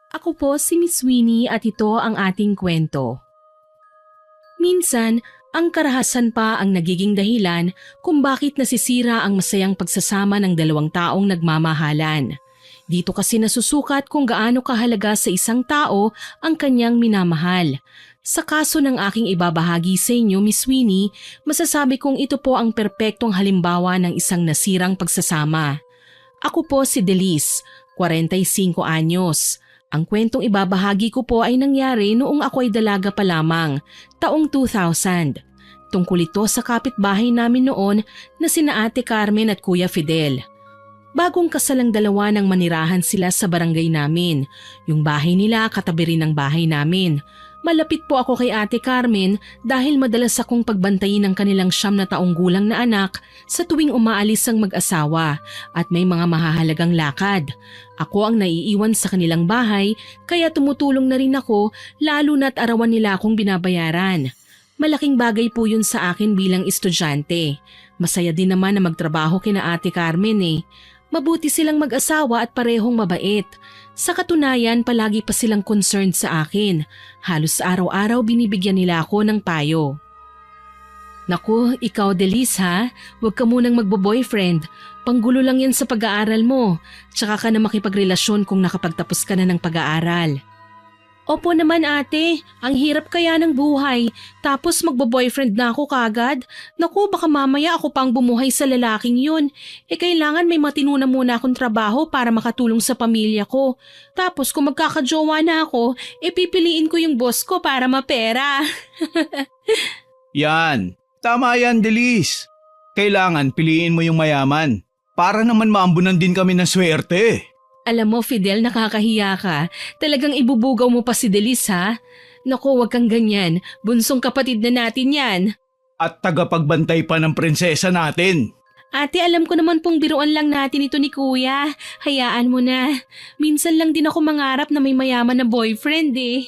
Ako po si Miss Winnie at ito ang ating kwento. Minsan, ang karahasan pa ang nagiging dahilan kung bakit nasisira ang masayang pagsasama ng dalawang taong nagmamahalan. Dito kasi nasusukat kung gaano kahalaga sa isang tao ang kanyang minamahal. Sa kaso ng aking ibabahagi sa inyo, Miss Winnie, masasabi kong ito po ang perpektong halimbawa ng isang nasirang pagsasama. Ako po si Delice, 45 anyos. Ang kwentong ibabahagi ko po ay nangyari noong ako ay dalaga pa lamang, taong 2000. Tungkol ito sa kapitbahay namin noon na sina Ate Carmen at Kuya Fidel. Bagong kasalang dalawa nang manirahan sila sa barangay namin. Yung bahay nila katabi rin ng bahay namin. Malapit po ako kay Ate Carmen dahil madalas akong pagbantayin ng kanilang 9 na taong gulang na anak sa tuwing umaalis ang mag-asawa at may mga mahahalagang lakad. Ako ang naiiwan sa kanilang bahay kaya tumutulong na rin ako lalo na't arawan nila akong binabayaran. Malaking bagay po yun sa akin bilang estudyante. Masaya din naman na magtrabaho kina Ate Carmen eh. Mabuti silang mag-asawa at parehong mabait. Sa katunayan, palagi pa silang concerned sa akin. Halos araw-araw binibigyan nila ako ng payo. Naku, ikaw Delice ha? Huwag ka munang magbo-boyfriend. Panggulo lang yan sa pag-aaral mo. Tsaka ka na makipagrelasyon kung nakapagtapos ka na ng pag-aaral. Opo naman ate, ang hirap kaya ng buhay. Tapos magbo-boyfriend na ako kagad. Naku, baka mamaya ako pang bumuhay sa lalaking yun. Kailangan may matinuna muna akong trabaho para makatulong sa pamilya ko. Tapos kung magkakajowa na ako, pipiliin ko yung boss ko para mapera. Yan, tama yan Delice. Kailangan piliin mo yung mayaman. Para naman maambunan din kami ng swerte. Alam mo Fidel, nakakahiya ka. Talagang ibubugaw mo pa si Delice ha? Naku, wag kang ganyan. Bunsong kapatid na natin yan. At tagapagbantay pa ng prinsesa natin. Ate, alam ko naman pong biruan lang natin ito ni Kuya. Hayaan mo na. Minsan lang din ako mangarap na may mayaman na boyfriend eh.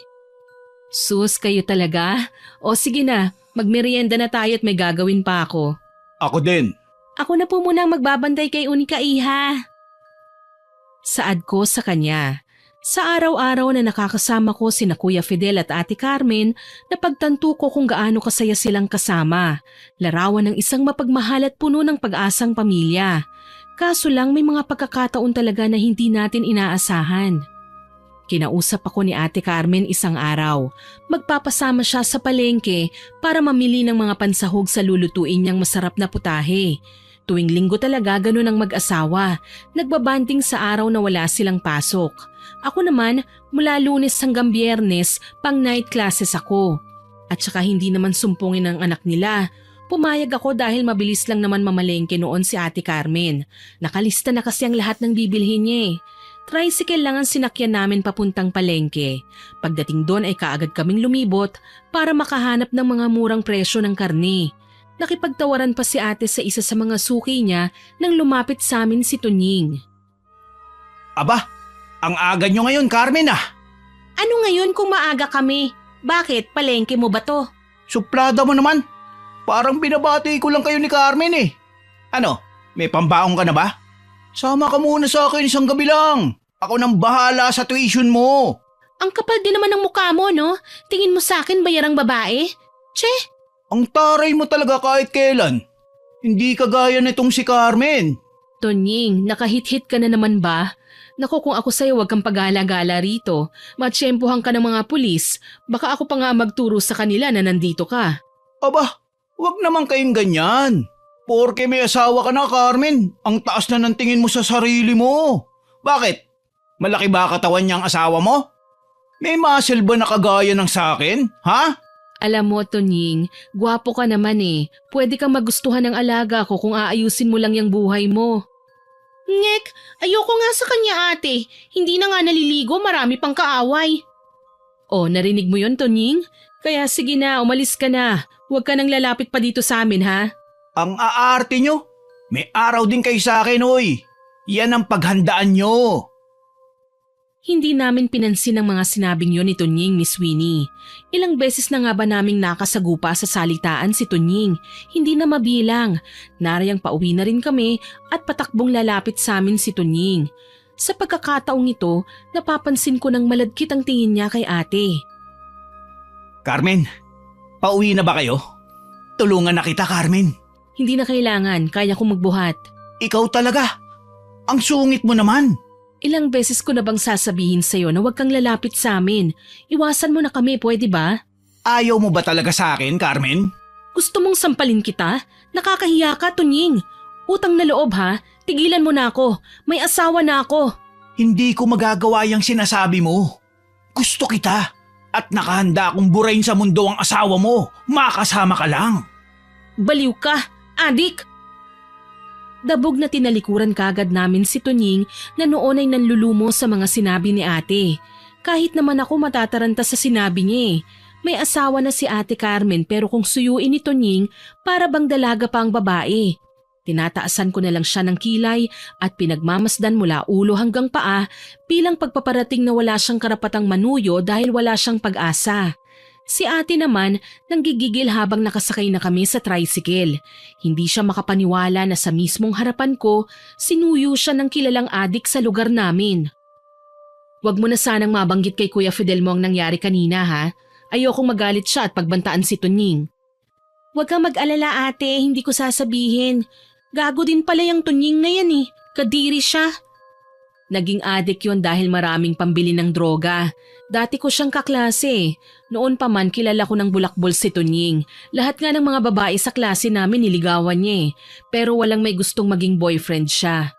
Sus, kayo talaga? O sige na, magmerienda na tayo at may gagawin pa ako. Ako din. Ako na po muna ang magbabantay kay Unika Iha. Saad ko sa kanya. Sa araw-araw na nakakasama ko sina Kuya Fidel at Ate Carmen, napagtanto ko kung gaano kasaya silang kasama. Larawan ng isang mapagmahal at puno ng pag-asang pamilya. Kaso lang may mga pagkakataon talaga na hindi natin inaasahan. Kinausap ako ni Ate Carmen isang araw. Magpapasama siya sa palengke para mamili ng mga pansahog sa lulutuin niyang masarap na putahe. Tuwing linggo talaga ganun ang mag-asawa. Nagbabanding sa araw na wala silang pasok. Ako naman, mula Lunes hanggang Biyernes, pang night classes ako. At saka hindi naman sumpungin ang anak nila. Pumayag ako dahil mabilis lang naman mamalengke noon si Ate Carmen. Nakalista na kasi ang lahat ng bibilhin niya eh. Tricycle lang ang sinakyan namin papuntang palengke. Pagdating doon ay kaagad kaming lumibot para makahanap ng mga murang presyo ng karne. Nakipagtawaran pa si ate sa isa sa mga suki niya nang lumapit sa amin si Tunying. Aba, ang aga nyo ngayon Carmen ah. Ano ngayon kung maaga kami? Bakit? Palengke mo ba to? Suplada mo naman. Parang binabati ko lang kayo ni Carmen eh. Ano, may pambaong ka na ba? Sama ka muna sa akin isang gabi lang. Ako nang bahala sa tuition mo. Ang kapal din naman ng mukha mo, no? Tingin mo sa akin bayarang babae? Che! Ang taray mo talaga kahit kailan. Hindi kagaya nitong si Carmen. Tonying, nakahit-hit ka na naman ba? Naku, kung ako sa'yo wag kang pag-gala-gala rito. Matsyempohan ka ng mga pulis. Baka ako pa nga magturo sa kanila na nandito ka. Aba, wag naman kayong ganyan. Porke may asawa ka na Carmen, ang taas na ng tingin mo sa sarili mo. Bakit? Malaki ba katawan niyang asawa mo? May muscle ba na kagaya ng sakin? Ha? Alam mo, Tonying, gwapo ka naman eh. Pwede kang magustuhan ng alaga ko kung aayusin mo lang yung buhay mo. Ngek, ayoko nga sa kanya ate. Hindi na nga naliligo, marami pang kaaway. Oh, narinig mo yon Tonying? Kaya sige na, umalis ka na. Huwag ka nang lalapit pa dito sa amin ha. Ang aarte nyo. May araw din kayo sa akin, oy. Yan ang paghandaan nyo. Hindi namin pinansin ang mga sinabing yon ni Tunying, Miss Winnie. Ilang beses na nga ba naming nakasagupa sa salitaan si Tunying, hindi na mabilang. Narayang pauwi na rin kami at patakbong lalapit sa amin si Tunying. Sa pagkakataong ito, napapansin ko ng malagkit ang tingin niya kay ate. Carmen, pauwi na ba kayo? Tulungan na kita, Carmen. Hindi na kailangan, kaya kong magbuhat. Ikaw talaga. Ang sungit mo naman. Ilang beses ko na bang sasabihin sa'yo na huwag kang lalapit sa amin? Iwasan mo na kami, pwede ba? Ayaw mo ba talaga sa akin, Carmen? Gusto mong sampalin kita? Nakakahiya ka, Tunying. Utang na loob ha, tigilan mo na ako. May asawa na ako. Hindi ko magagawa yung sinasabi mo. Gusto kita. At nakahanda akong burahin sa mundo ang asawa mo. Makasama ka lang. Baliw ka, adik! Dabog na tinalikuran kagad namin si Tunying na noon ay nanlulumo sa mga sinabi ni ate. Kahit naman ako matataranta sa sinabi niya eh. May asawa na si Ate Carmen pero kung suyuin ni Tunying, para bang dalaga pa ang babae. Tinataasan ko na lang siya ng kilay at pinagmamasdan mula ulo hanggang paa bilang pagpaparating na wala siyang karapatang manuyo dahil wala siyang pag-asa. Si ate naman nanggigigil habang nakasakay na kami sa tricycle. Hindi siya makapaniwala na sa mismong harapan ko, sinuyo siya ng kilalang adik sa lugar namin. Huwag mo na sanang mabanggit kay Kuya Fidel mo ang nangyari kanina ha. Ayokong magalit siya at pagbantaan si Tunying. Huwag kang mag-alala ate, hindi ko sasabihin. Gago din pala yung Tunying na yan eh. Kadiri siya. Naging adik yon dahil maraming pambili ng droga. Dati ko siyang kaklase. Noon pa man kilala ko ng bulakbol si Tunying. Lahat nga ng mga babae sa klase namin niligawan niya eh. Pero walang may gustong maging boyfriend siya.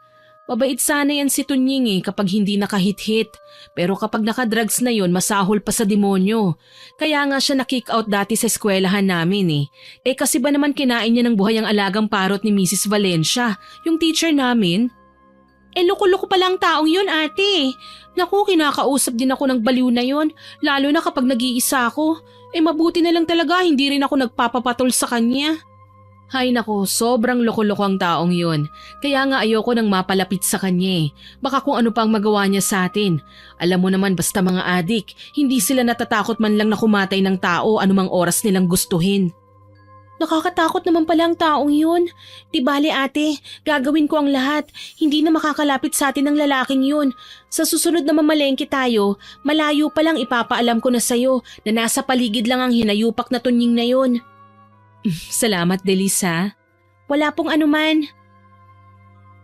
Mabait sana yan si Tunying eh kapag hindi nakahit-hit. Pero kapag nakadrugs na yon masahol pa sa demonyo. Kaya nga siya na-kick out dati sa eskwelahan namin eh. Eh kasi ba naman kinain niya ng buhay ang alagang parot ni Mrs. Valencia, yung teacher namin? Eh loko-loko pala ang taong yun ate. Naku, kinakausap din ako ng baliw na yon, lalo na kapag nag-iisa ako. Eh mabuti na lang talaga hindi rin ako nagpapapatol sa kanya. Hay nako, sobrang loko-loko ang taong yun. Kaya nga ayoko nang mapalapit sa kanya eh. Baka kung ano pa ang magawa niya sa atin. Alam mo naman basta mga adik, hindi sila natatakot man lang na kumatay ng tao anumang oras nilang gustuhin. Nakakatakot naman pala ang taong yun. Di bale ate, gagawin ko ang lahat. Hindi na makakalapit sa atin ang lalaking yun. Sa susunod na mamalengke tayo, malayo pa lang ipapaalam ko na sa'yo na nasa paligid lang ang hinayupak na Tunying na yun. Salamat, Delisa. Wala pong anuman.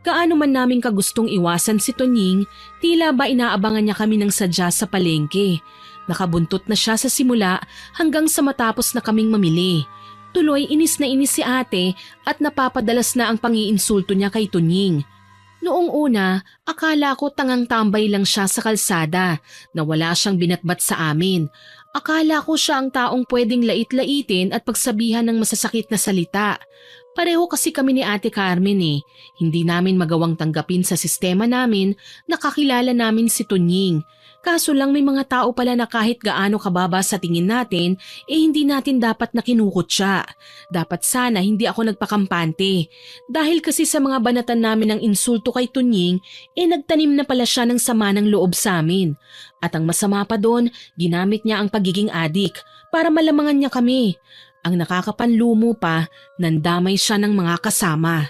Kaano man naming kagustong iwasan si Tunying, tila ba inaabangan niya kami ng sadya sa palengke. Nakabuntot na siya sa simula hanggang sa matapos na kaming mamili. Tuloy inis na inis si ate at napapadalas na ang pangiinsulto niya kay Tunying. Noong una, akala ko tangang tambay lang siya sa kalsada na wala siyang binatbat sa amin. Akala ko siya ang taong pwedeng lait-laitin at pagsabihan ng masasakit na salita. Pareho kasi kami ni Ate Carmen eh. Hindi namin magawang tanggapin sa sistema namin na kakilala namin si Tunying. Kaso lang may mga tao pala na kahit gaano kababa sa tingin natin, hindi natin dapat na kinukutya. Dapat sana hindi ako nagpakampante. Dahil kasi sa mga banatan namin ng insulto kay Tunying, nagtanim na pala siya ng sama ng loob sa amin. At ang masama pa doon, ginamit niya ang pagiging adik para malamangan niya kami. Ang nakakapanlumo pa, nandamay siya ng mga kasama.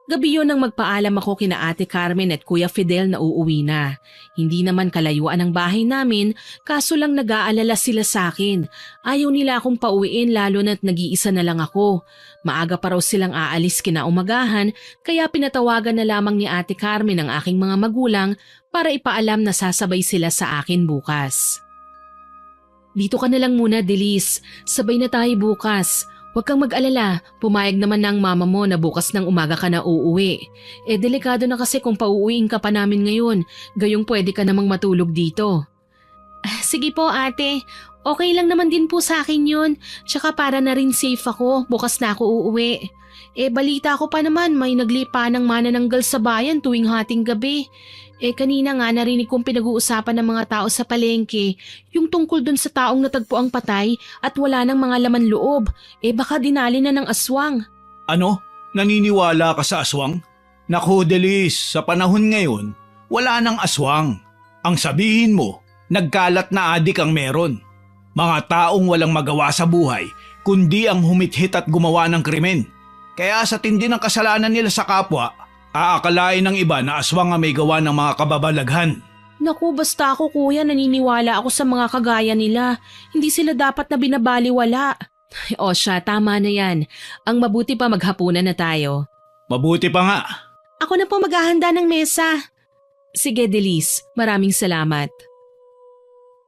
Gabi yun nang magpaalam ako kina Ate Carmen at Kuya Fidel na uuwi na. Hindi naman kalayuan ang bahay namin, kaso lang nag-aalala sila sa akin. Ayaw nila akong pauwiin lalo na't nag-iisa na lang ako. Maaga pa raw silang aalis kinaumagahan, kaya pinatawagan na lamang ni Ate Carmen ang aking mga magulang para ipaalam na sasabay sila sa akin bukas. Dito ka na lang muna, Delis. Sabay na tayo bukas. Huwag kang mag-alala, pumayag naman ng mama mo na bukas ng umaga ka na uuwi. Delikado na kasi kung pauuwiin ka pa namin ngayon, gayong pwede ka namang matulog dito. Sige po ate, okay lang naman din po sa akin yun. Tsaka para na rin safe ako, bukas na ako uuwi. Balita ko pa naman may naglipa ng manananggal sa bayan tuwing hating gabi. Kanina nga narinig kong pinag-uusapan ng mga tao sa palengke, yung tungkol dun sa taong natagpo ang patay at wala ng mga laman loob. Baka dinali na ng aswang. Ano? Naniniwala ka sa aswang? Naku, Delis, sa panahon ngayon, wala nang aswang. Ang sabihin mo, nagkalat na adik ang meron. Mga taong walang magawa sa buhay, kundi ang humithit at gumawa ng krimen. Kaya sa tindi ng kasalanan nila sa kapwa, Aakalain ng iba na aswang ang may gawa ng mga kababalaghan. Naku, basta ako kuya, naniniwala ako sa mga kagaya nila. Hindi sila dapat na binabaliwala. O siya, tama na yan. Ang mabuti pa maghapunan na tayo. Mabuti pa nga. Ako na po maghahanda ng mesa. Sige, Delis. Maraming salamat.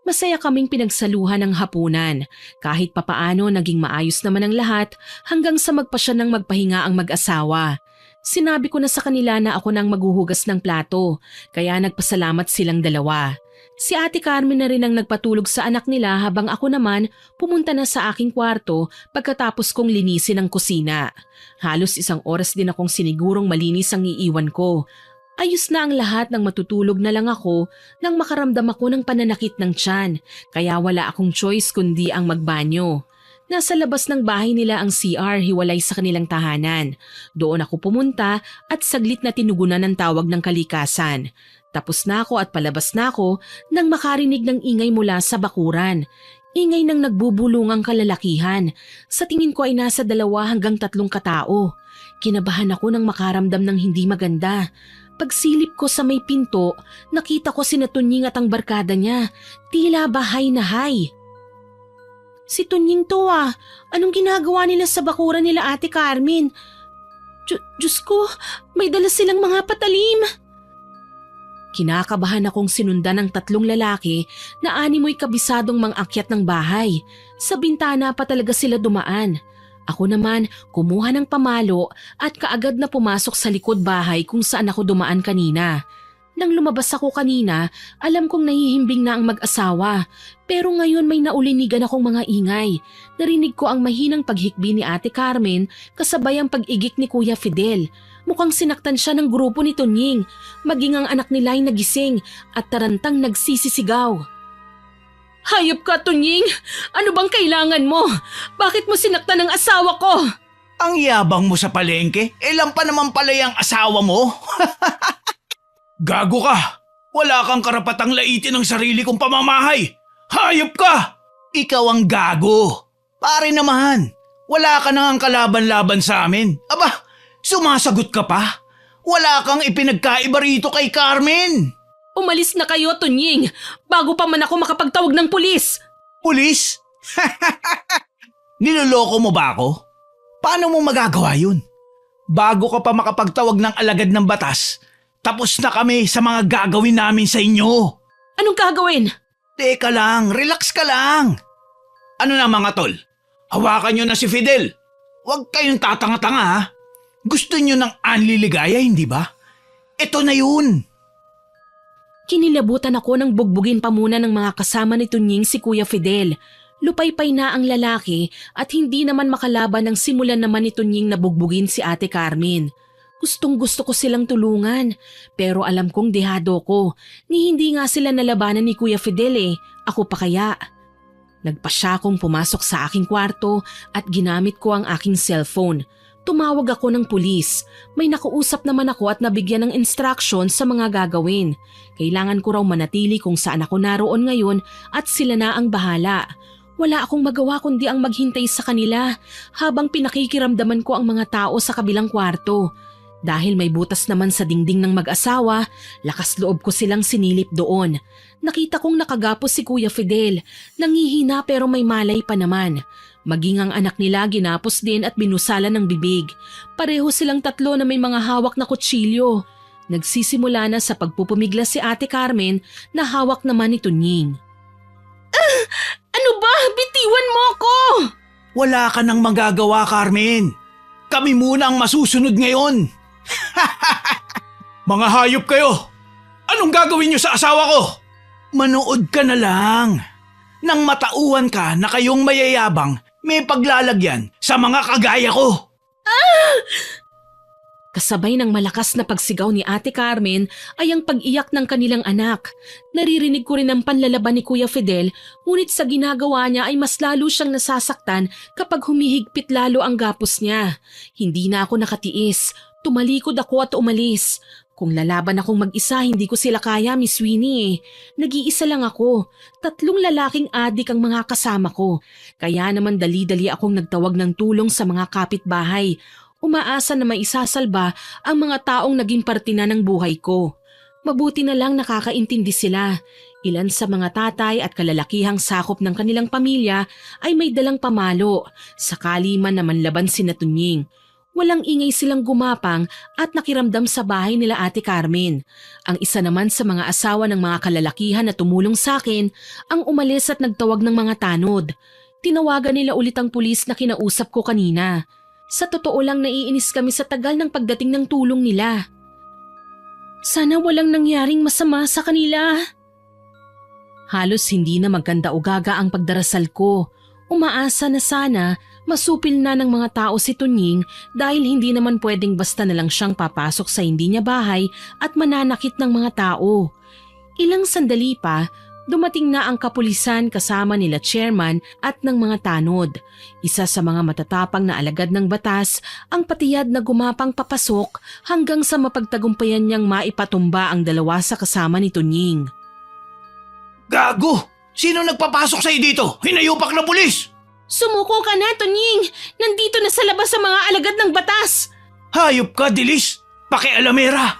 Masaya kaming pinagsaluhan ng hapunan. Kahit papaano naging maayos naman ang lahat hanggang sa magpasya ng magpahinga ang mag-asawa. Sinabi ko na sa kanila na ako nang maghuhugas ng plato, kaya nagpasalamat silang dalawa. Si Ate Carmen na rin ang nagpatulog sa anak nila habang ako naman pumunta na sa aking kwarto pagkatapos kong linisin ang kusina. Halos 1 oras din akong sinigurong malinis ang iiwan ko. Ayos na ang lahat nang matutulog na lang ako nang makaramdam ako ng pananakit ng tiyan, kaya wala akong choice kundi ang magbanyo. Nasa labas ng bahay nila ang CR hiwalay sa kanilang tahanan. Doon ako pumunta at saglit na tinugunan ng tawag ng kalikasan. Tapos na ako at palabas na ako nang makarinig ng ingay mula sa bakuran. Ingay ng nagbubulungang kalalakihan. Sa tingin ko ay nasa 2 hanggang 3 katao. Kinabahan ako nang makaramdam ng hindi maganda. Pagsilip ko sa may pinto, nakita ko si Tunying at ang barkada niya. Tila bahay na hay. Si Tunying to ah. Anong ginagawa nila sa bakuran nila Ate Carmen? Diyos ko, may dala silang mga patalim. Kinakabahan akong sinundan ng 3 lalaki na animoy kabisadong mang-akyat ng bahay. Sa bintana pa talaga sila dumaan. Ako naman kumuha ng pamalo at kaagad na pumasok sa likod bahay kung saan ako dumaan kanina. Nang lumabas ako kanina, alam kong nahihimbing na ang mag-asawa. Pero ngayon may naulinigan akong mga ingay. Narinig ko ang mahinang paghikbi ni Ate Carmen kasabay ang pag-igik ni Kuya Fidel. Mukhang sinaktan siya ng grupo ni Tunying. Maging ang anak nila ay nagising at tarantang nagsisisigaw. Hayop ka, Tunying! Ano bang kailangan mo? Bakit mo sinaktan ang asawa ko? Ang yabang mo sa palengke, ilan pa naman pala yung asawa mo? Gago ka! Wala kang karapatang laitin ang sarili kong pamamahay! Hayop ka! Ikaw ang gago! Pare naman, wala ka nang kalaban-laban sa amin. Aba, sumasagot ka pa? Wala kang ipinagkaiba rito kay Carmen! Umalis na kayo, Tunying! Bago pa man ako makapagtawag ng pulis! Pulis? Niloloko mo ba ako? Paano mo magagawa yun? Bago ka pa makapagtawag ng alagad ng batas, tapos na kami sa mga gagawin namin sa inyo. Anong gagawin? Teka lang, relax ka lang. Ano na mga tol? Hawakan nyo na si Fidel. Huwag kayong tatanga-tanga ha. Gusto nyo ng anliligaya, hindi ba? Ito na yun. Kinilabutan ako nang bugbugin pa muna ng mga kasama ni Tunying si Kuya Fidel. Lupaypay na ang lalaki at hindi naman makalaban ng simulan naman ni Tunying na bugbugin si Ate Carmen. Gustong-gusto ko silang tulungan, pero alam kong dehado ko, ni hindi nga sila nalabanan ni Kuya Fidel ako pa kaya. Nagpasya akong pumasok sa aking kwarto at ginamit ko ang aking cellphone. Tumawag ako ng pulis. May nakuusap naman ako at nabigyan ng instruction sa mga gagawin. Kailangan ko raw manatili kung saan ako naroon ngayon at sila na ang bahala. Wala akong magawa kundi ang maghintay sa kanila habang pinakikiramdaman ko ang mga tao sa kabilang kwarto. Dahil may butas naman sa dingding ng mag-asawa, lakas loob ko silang sinilip doon. Nakita kong nakagapos si Kuya Fidel, nangihina pero may malay pa naman. Maging ang anak nila ginapos din at binusalan ng bibig. Pareho silang 3 na may mga hawak na kutsilyo. Nagsisimula na sa pagpupumiglas si Ate Carmen na hawak naman ni Tunying. Ano ba? Bitiwan mo ako! Wala ka nang magagawa, Carmen. Kami muna ang masusunod ngayon. Mga hayop kayo! Anong gagawin niyo sa asawa ko? Manood ka na lang. Nang matauhan ka na kayong mayayabang, may paglalagyan sa mga kagaya ko. Kasabay ng malakas na pagsigaw ni Ate Carmen ay ang pag-iyak ng kanilang anak. Naririnig ko rin ang panlalaban ni Kuya Fidel, ngunit sa ginagawa niya ay mas lalo siyang nasasaktan kapag humihigpit lalo ang gapos niya. Hindi na ako nakatiis. Tumalikod ako at umalis. Kung lalaban akong mag-isa, hindi ko sila kaya, Miss Winnie. Nag-iisa lang ako. 3 lalaking adik ang mga kasama ko. Kaya naman dali-dali akong nagtawag ng tulong sa mga kapitbahay. umaasa na maisasalba ang mga taong naging parte na ng buhay ko. Mabuti na lang nakakaintindi sila. Ilan sa mga tatay at kalalakihang sakop ng kanilang pamilya ay may dalang pamalo, sakali man na manlaban si Tunying. Walang ingay silang gumapang at nakiramdam sa bahay nila Ate Carmen. Ang isa naman sa mga asawa ng mga kalalakihan na tumulong sa akin ang umalis at nagtawag ng mga tanod. Tinawagan nila ulit ang pulis na kinausap ko kanina. Sa totoo lang naiinis kami sa tagal ng pagdating ng tulong nila. Sana walang nangyaring masama sa kanila. Halos hindi na maganda o gaga ang pagdarasal ko. Umaasa na sana masupil na ng mga tao si Tunying dahil hindi naman pwedeng basta na lang siyang papasok sa hindi niya bahay at mananakit ng mga tao. Ilang sandali pa, dumating na ang kapulisan kasama nila chairman at ng mga tanod. Isa sa mga matatapang na alagad ng batas ang patiyad na gumapang papasok hanggang sa mapagtagumpayan niyang maipatumba ang dalawa sa kasama ni Tunying. Gago! Sino nagpapasok sa'yo dito? Hinayupak na pulis! Sumuko ka na, Tunying! Nandito na sa labas ang mga alagad ng batas! Hayop ka, Dilis! Pakialamera!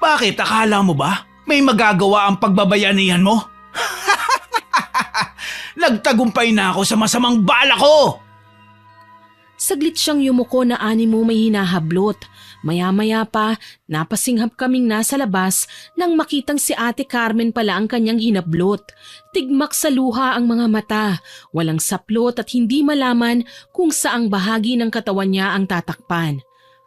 Bakit akala mo ba may magagawa ang pagbabayanihan mo? Nagtagumpay na ako sa masamang bala ko! Saglit siyang yumuko na animo may hinahablot. Maya-maya pa, napasinghap kaming nasa labas nang makitang si Ate Carmen pala ang kanyang hinablot. Tigmak sa luha ang mga mata, walang saplot at hindi malaman kung saang bahagi ng katawan niya ang tatakpan.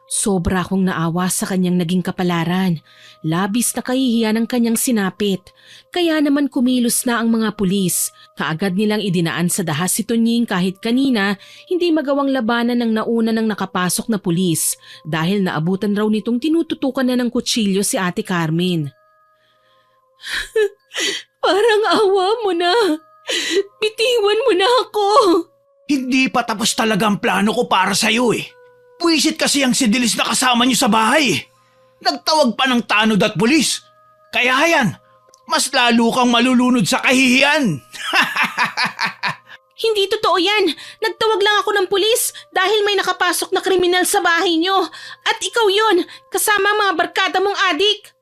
Sobra akong naawa sa kanyang naging kapalaran. Labis na kahihiyan ang kanyang sinapit. Kaya naman kumilos na ang mga pulis. Kaagad nilang idinaan sa dahas si Tunying kahit kanina hindi magawang labanan ng nauna ng nakapasok na pulis dahil naabutan raw nitong tinututukan na ng kutsilyo si Ate Carmen. Parang awa mo na. Bitiwan mo na ako. Hindi pa tapos talaga ang plano ko para sa'yo eh. Puwisit kasi ang si Dilis na kasama niyo sa bahay. Nagtawag pa ng tanod at pulis. Kaya yan, mas lalo kang malulunod sa kahihiyan. Hindi totoo yan. Nagtawag lang ako ng pulis dahil may nakapasok na kriminal sa bahay niyo. At ikaw yon, kasama mga barkada mong adik.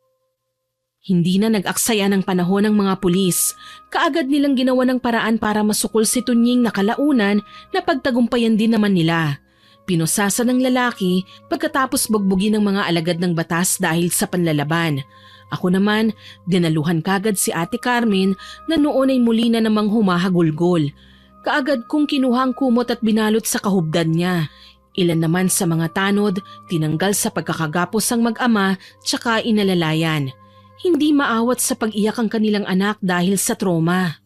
Hindi na nag-aksaya ng panahon ng mga pulis. Kaagad nilang ginawa ng paraan para masukol si Tunying na kalaunan na pagtagumpayan din naman nila. Pinosasa ng lalaki pagkatapos bugbugin ng mga alagad ng batas dahil sa panlalaban. Ako naman, dinaluhan kagad si Ate Carmen na noon ay muli na namang humahagulgol. Kaagad kong kinuha ang kumot at binalot sa kahubdan niya. Ilan naman sa mga tanod, tinanggal sa pagkakagapos ang mag-ama tsaka inalalayan. Hindi maawat sa pag-iyak ang kanilang anak dahil sa trauma.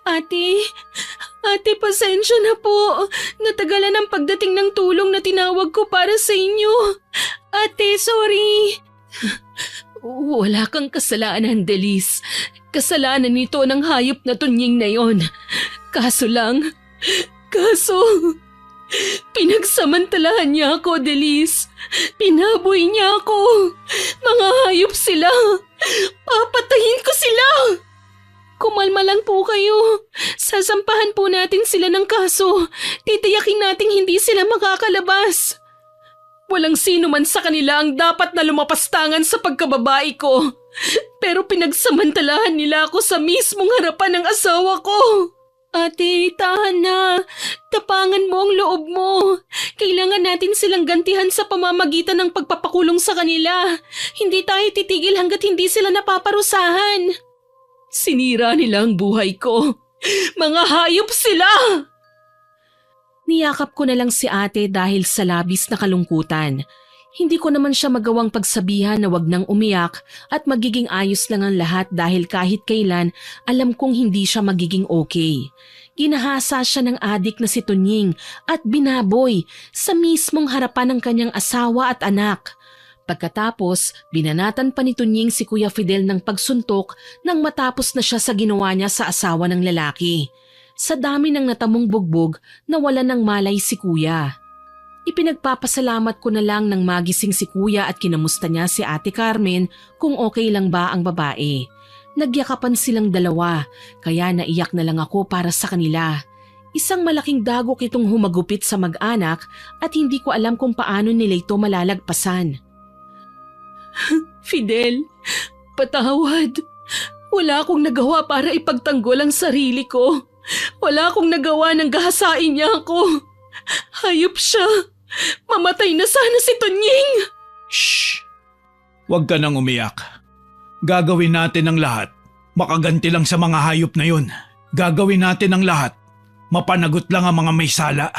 Ate, pasensya na po. Natagalan ang pagdating ng tulong na tinawag ko para sa inyo. Ate, sorry. Wala kang kasalanan, Delis. Kasalanan nito ng hayop na Tunying na yon. Kaso, pinagsamantalahan niya ako, Delis. Pinaboy niya ako. Mga hayop sila. Papatayin ko sila. Kumalma lang po kayo. Sasampahan po natin sila ng kaso. Titiyakin nating hindi sila makakalabas. Walang sino man sa kanila ang dapat na lumapastangan sa pagkababae ko. Pero pinagsamantalahan nila ako sa mismong harapan ng asawa ko. Ate, tahan na. Tapangan mo ang loob mo. Kailangan natin silang gantihan sa pamamagitan ng pagpapakulong sa kanila. Hindi tayo titigil hanggat hindi sila napaparusahan. Sinira nila ang buhay ko. Mga hayop sila! Niyakap ko na lang si ate dahil sa labis na kalungkutan. Hindi ko naman siya magawang pagsabihan na wag nang umiyak at magiging ayos lang ang lahat dahil kahit kailan alam kong hindi siya magiging okay. Ginahasa siya ng adik na si Tunying at binaboy sa mismong harapan ng kanyang asawa at anak. Pagkatapos, binanatan pa ni Tunying si Kuya Fidel ng pagsuntok nang matapos na siya sa ginawa niya sa asawa ng lalaki. Sa dami ng natamong bugbog, nawala ng malay si Kuya. Ipinagpapasalamat ko na lang nang magising si Kuya at kinamusta niya si Ate Carmen kung okay lang ba ang babae. Nagyakapan silang dalawa, kaya naiyak na lang ako para sa kanila. Isang malaking dagok itong humagupit sa mag-anak at hindi ko alam kung paano nila ito malalagpasan. Fidel, patawad. Wala akong nagawa para ipagtanggol ang sarili ko. Wala akong nagawa nang gahasain niya ako. Hayop siya. Mamatay na sana si Tunying. Shh! Huwag ka nang umiyak. Gagawin natin ang lahat. Makaganti lang sa mga hayop na yun. Gagawin natin ang lahat. Mapanagot lang ang mga may sala.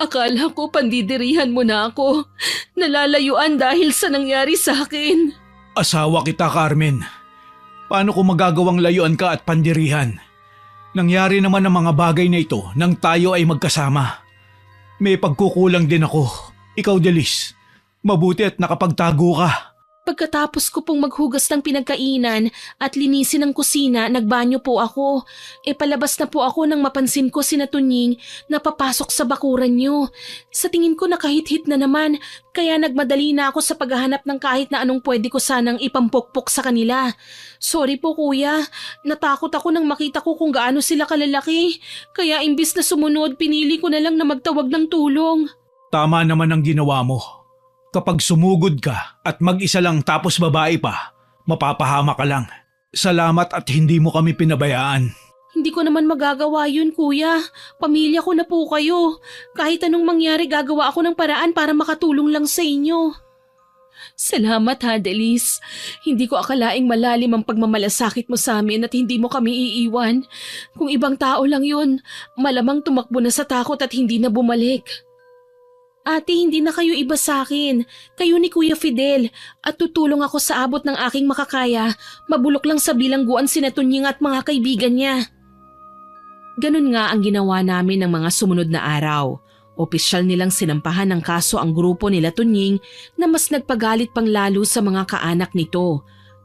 Akala ko pandidirihan mo na ako. Nalalayuan dahil sa nangyari sa akin. Asawa kita, Carmen. Paano ko magagawang layuan ka at pandirihan? Nangyari naman ang mga bagay na ito nang tayo ay magkasama. May pagkukulang din ako. Ikaw, Delis. Mabuti at nakapagtago ka. Pagkatapos ko pong maghugas ng pinagkainan at linisin ang kusina, nagbanyo po ako. Palabas na po ako nang mapansin ko si Tunying na papasok sa bakuran niyo. Sa tingin ko nakahit-hit na naman, kaya nagmadali na ako sa paghahanap ng kahit na anong pwede ko sanang ipampokpok sa kanila. Sorry po kuya, natakot ako nang makita ko kung gaano sila kalalaki. Kaya imbis na sumunod, pinili ko na lang na magtawag ng tulong. Tama naman ang ginawa mo. Kapag sumugod ka at mag-isa lang tapos babae pa, mapapahama ka lang. Salamat at hindi mo kami pinabayaan. Hindi ko naman magagawa yun, kuya. Pamilya ko na po kayo. Kahit anong mangyari, gagawa ako ng paraan para makatulong lang sa inyo. Salamat ha, Delis. Hindi ko akalaing malalim ang pagmamalasakit mo sa amin at hindi mo kami iiwan. Kung ibang tao lang yun, malamang tumakbo na sa takot at hindi na bumalik. Ate, hindi na kayo iba sa akin. Kayo ni Kuya Fidel at tutulong ako sa abot ng aking makakaya. Mabulok lang sa bilangguan si Tunying at mga kaibigan niya. Ganun nga ang ginawa namin ng mga sumunod na araw. Opisyal nilang sinampahan ng kaso ang grupo nila Tunying na mas nagpagalit pang lalo sa mga kaanak nito.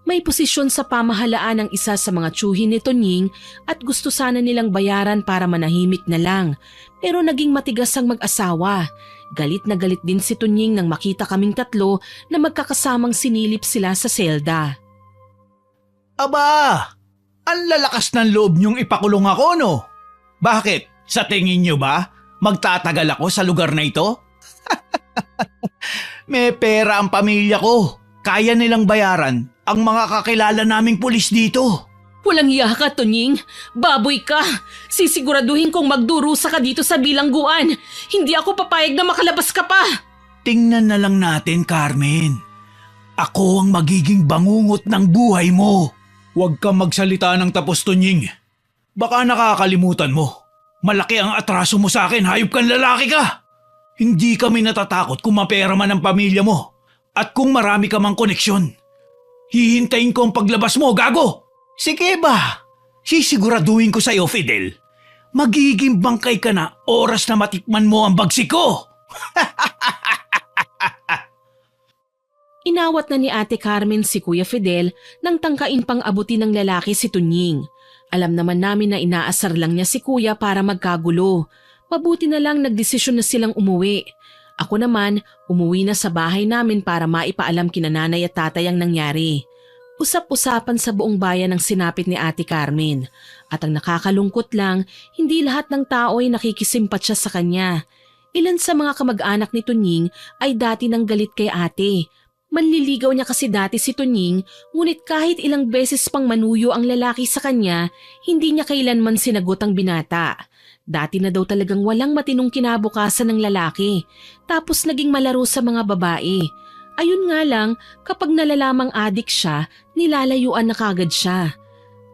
May posisyon sa pamahalaan ang isa sa mga tiyuhin ni Tunying at gusto sana nilang bayaran para manahimik na lang. Pero naging matigas ang mag-asawa. Galit na galit din si Tunying nang makita kaming tatlo na magkakasamang sinilip sila sa selda. Aba! Ang lalakas ng loob niyong ipakulong ako, no? Bakit? Sa tingin niyo ba, magtatagal ako sa lugar na ito? May pera ang pamilya ko. Kaya nilang bayaran ang mga kakilala naming pulis dito. Walang iya ka, Tunying. Baboy ka. Sisiguraduhin kong magdurusa ka dito sa bilangguan. Hindi ako papayag na makalabas ka pa. Tingnan na lang natin, Carmen. Ako ang magiging bangungot ng buhay mo. Huwag kang magsalita ng tapos, Tunying. Baka nakakalimutan mo. Malaki ang atraso mo sa akin, hayop kang lalaki ka. Hindi kami natatakot kung mapera man ang pamilya mo. At kung marami ka mang koneksyon. Hihintayin ko ang paglabas mo, gago! Sige ba? Sisiguraduhin ko sa'yo, Fidel. Magiging bangkay ka na oras na matikman mo ang bagsik ko. Inawat na ni Ate Carmen si Kuya Fidel nang tangkain pang abutin ng lalaki si Tunying. Alam naman namin na inaasar lang niya si Kuya para magkagulo. Mabuti na lang nagdesisyon na silang umuwi. Ako naman, umuwi na sa bahay namin para maipaalam kina nanay at tatay ang nangyari. Usap-usapan sa buong bayan ang sinapit ni Ate Carmen. At ang nakakalungkot lang, hindi lahat ng tao ay nakikisimpatya sa kanya. Ilan sa mga kamag-anak ni Tunying ay dati nang galit kay ate. Manliligaw niya kasi dati si Tunying, ngunit kahit ilang beses pang manuyo ang lalaki sa kanya, hindi niya kailanman sinagot ang binata. Dati na daw talagang walang matinong kinabukasan ng lalaki, tapos naging malaro sa mga babae. Ayun nga lang, kapag nalalamang adik siya, nilalayuan na kagad siya.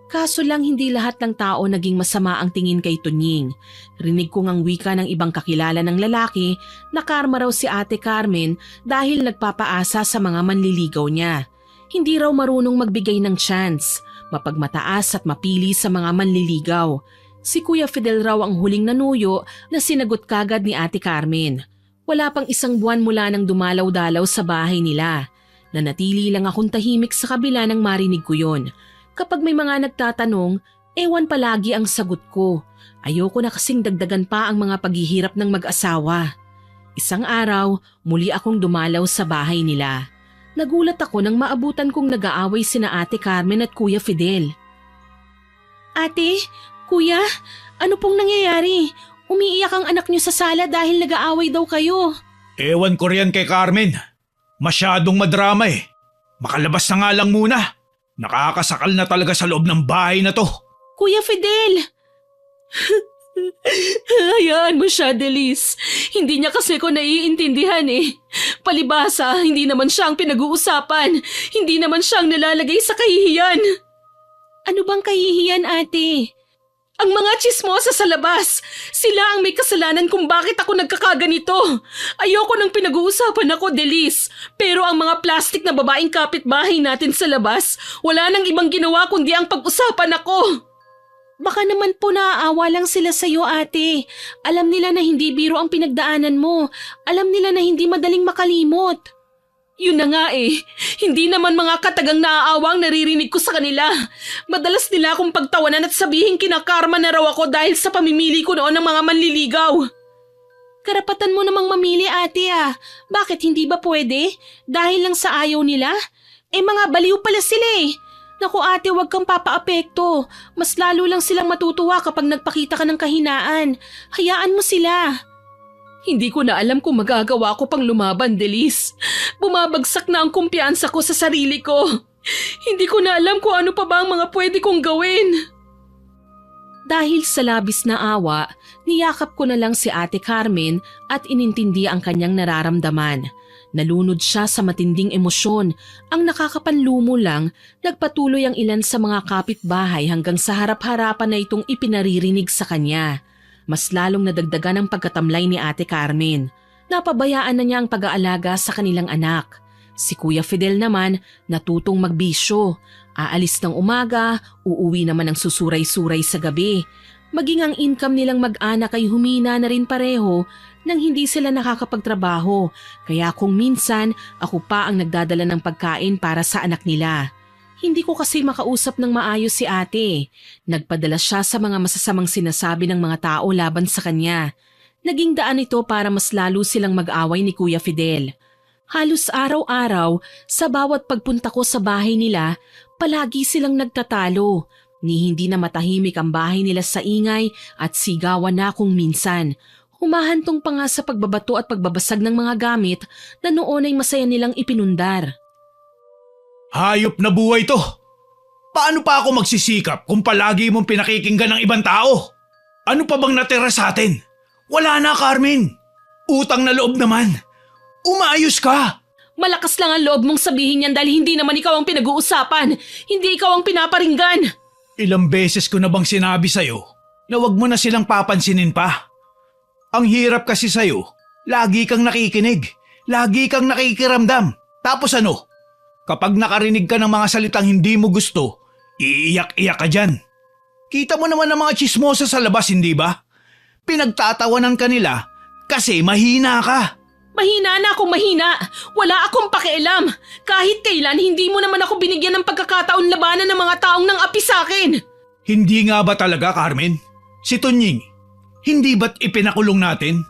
Kaso lang hindi lahat ng tao naging masama ang tingin kay Tunying. Rinig ko ngang wika ng ibang kakilala ng lalaki na karma raw si Ate Carmen dahil nagpapaasa sa mga manliligaw niya. Hindi raw marunong magbigay ng chance, mapagmataas at mapili sa mga manliligaw. Si Kuya Fidel raw ang huling nanuyo na sinagot kagad ni Ate Carmen. Wala pang isang buwan mula nang dumalaw-dalaw sa bahay nila. Nanatili lang akong tahimik sa kabila nang marinig ko yon. Kapag may mga nagtatanong, ewan palagi ang sagot ko. Ayoko na kasing dagdagan pa ang mga paghihirap ng mag-asawa. Isang araw, muli akong dumalaw sa bahay nila. Nagulat ako nang maabutan kong nag-aaway sina Ate Carmen at Kuya Fidel. Ate, Kuya, ano pong nangyayari? Umiiyak ang anak niyo sa sala dahil nag-aaway daw kayo. Ewan ko riyan kay Carmen. Masyadong madrama eh. Makalabas na nga lang muna. Nakakasakal na talaga sa loob ng bahay na to. Kuya Fidel! Hayaan mo siya, Delis. Hindi niya kasi ko naiintindihan eh. Palibasa, hindi naman siya ang pinag-uusapan. Hindi naman siya ang nalalagay sa kahihiyan. Ano bang kahihiyan, ate? Ang mga tsismosa sa labas. Sila ang may kasalanan kung bakit ako nagkakaganito. Ayoko nang pinag-uusapan ako, Delis. Pero ang mga plastic na babaeng kapitbahay natin sa labas, wala nang ibang ginawa kundi ang pag-usapan ako. Baka naman po naaawa lang sila sa'yo, ate. Alam nila na hindi biro ang pinagdaanan mo. Alam nila na hindi madaling makalimot. Yun na nga eh. Hindi naman mga katagang naaawa ang naririnig ko sa kanila. Madalas nila akong pagtawanan at sabihin kinakarma na raw ako dahil sa pamimili ko noon ng mga manliligaw. Karapatan mo namang mamili, ate ah. Bakit hindi ba pwede? Dahil lang sa ayaw nila? Eh mga baliw pala sila eh. Naku ate, huwag kang papaapekto. Mas lalo lang silang matutuwa kapag nagpakita ka ng kahinaan. Hayaan mo sila. Hindi ko na alam kung magagawa ko pang lumaban, Delis. Bumabagsak na ang kumpiyansa ko sa sarili ko. Hindi ko na alam kung ano pa ba ang mga pwede kong gawin. Dahil sa labis na awa, niyakap ko na lang si Ate Carmen at inintindi ang kanyang nararamdaman. Nalunod siya sa matinding emosyon. Ang nakakapanlumo lang, nagpatuloy ang ilan sa mga kapitbahay hanggang sa harap-harapan na itong ipinaririnig sa kanya. Mas lalong nadagdagan ang pagkatamlay ni Ate Carmen. Napabayaan na niya ang pag-aalaga sa kanilang anak. Si Kuya Fidel naman natutong magbisyo. Aalis ng umaga, uuwi naman ng susuray-suray sa gabi. Maging ang income nilang mag-anak ay humina na rin pareho nang hindi sila nakakapagtrabaho. Kaya kung minsan ako pa ang nagdadala ng pagkain para sa anak nila. Hindi ko kasi makausap ng maayos si ate. Nagpadala siya sa mga masasamang sinasabi ng mga tao laban sa kanya. Naging daan ito para mas lalo silang mag-away ni Kuya Fidel. Halos araw-araw, sa bawat pagpunta ko sa bahay nila, palagi silang nagtatalo. Ni hindi na matahimik ang bahay nila sa ingay at sigawan na kung minsan. Humahantong pa nga sa pagbabato at pagbabasag ng mga gamit na noon ay masaya nilang ipinundar. Hayop na buhay to! Paano pa ako magsisikap kung palagi mong pinakikinggan ng ibang tao? Ano pa bang natira sa atin? Wala na, Carmen! Utang na loob naman! Umayos ka! Malakas lang ang loob mong sabihin yan dahil hindi naman ikaw ang pinag-uusapan. Hindi ikaw ang pinaparinggan. Ilang beses ko na bang sinabi sa'yo na wag mo na silang papansinin pa? Ang hirap kasi sa'yo, lagi kang nakikinig, lagi kang nakikiramdam. Tapos ano? Kapag nakarinig ka ng mga salitang hindi mo gusto, iiyak-iyak ka dyan. Kita mo naman ang mga tsismosa sa labas, hindi ba? Pinagtatawanan ka nila kasi mahina ka. Mahina na akong mahina. Wala akong pakialam. Kahit kailan, hindi mo naman ako binigyan ng pagkakataon labanan ng mga taong nang api sa akin. Hindi nga ba talaga, Carmen? Si Tonying, hindi ba't ipinakulong natin?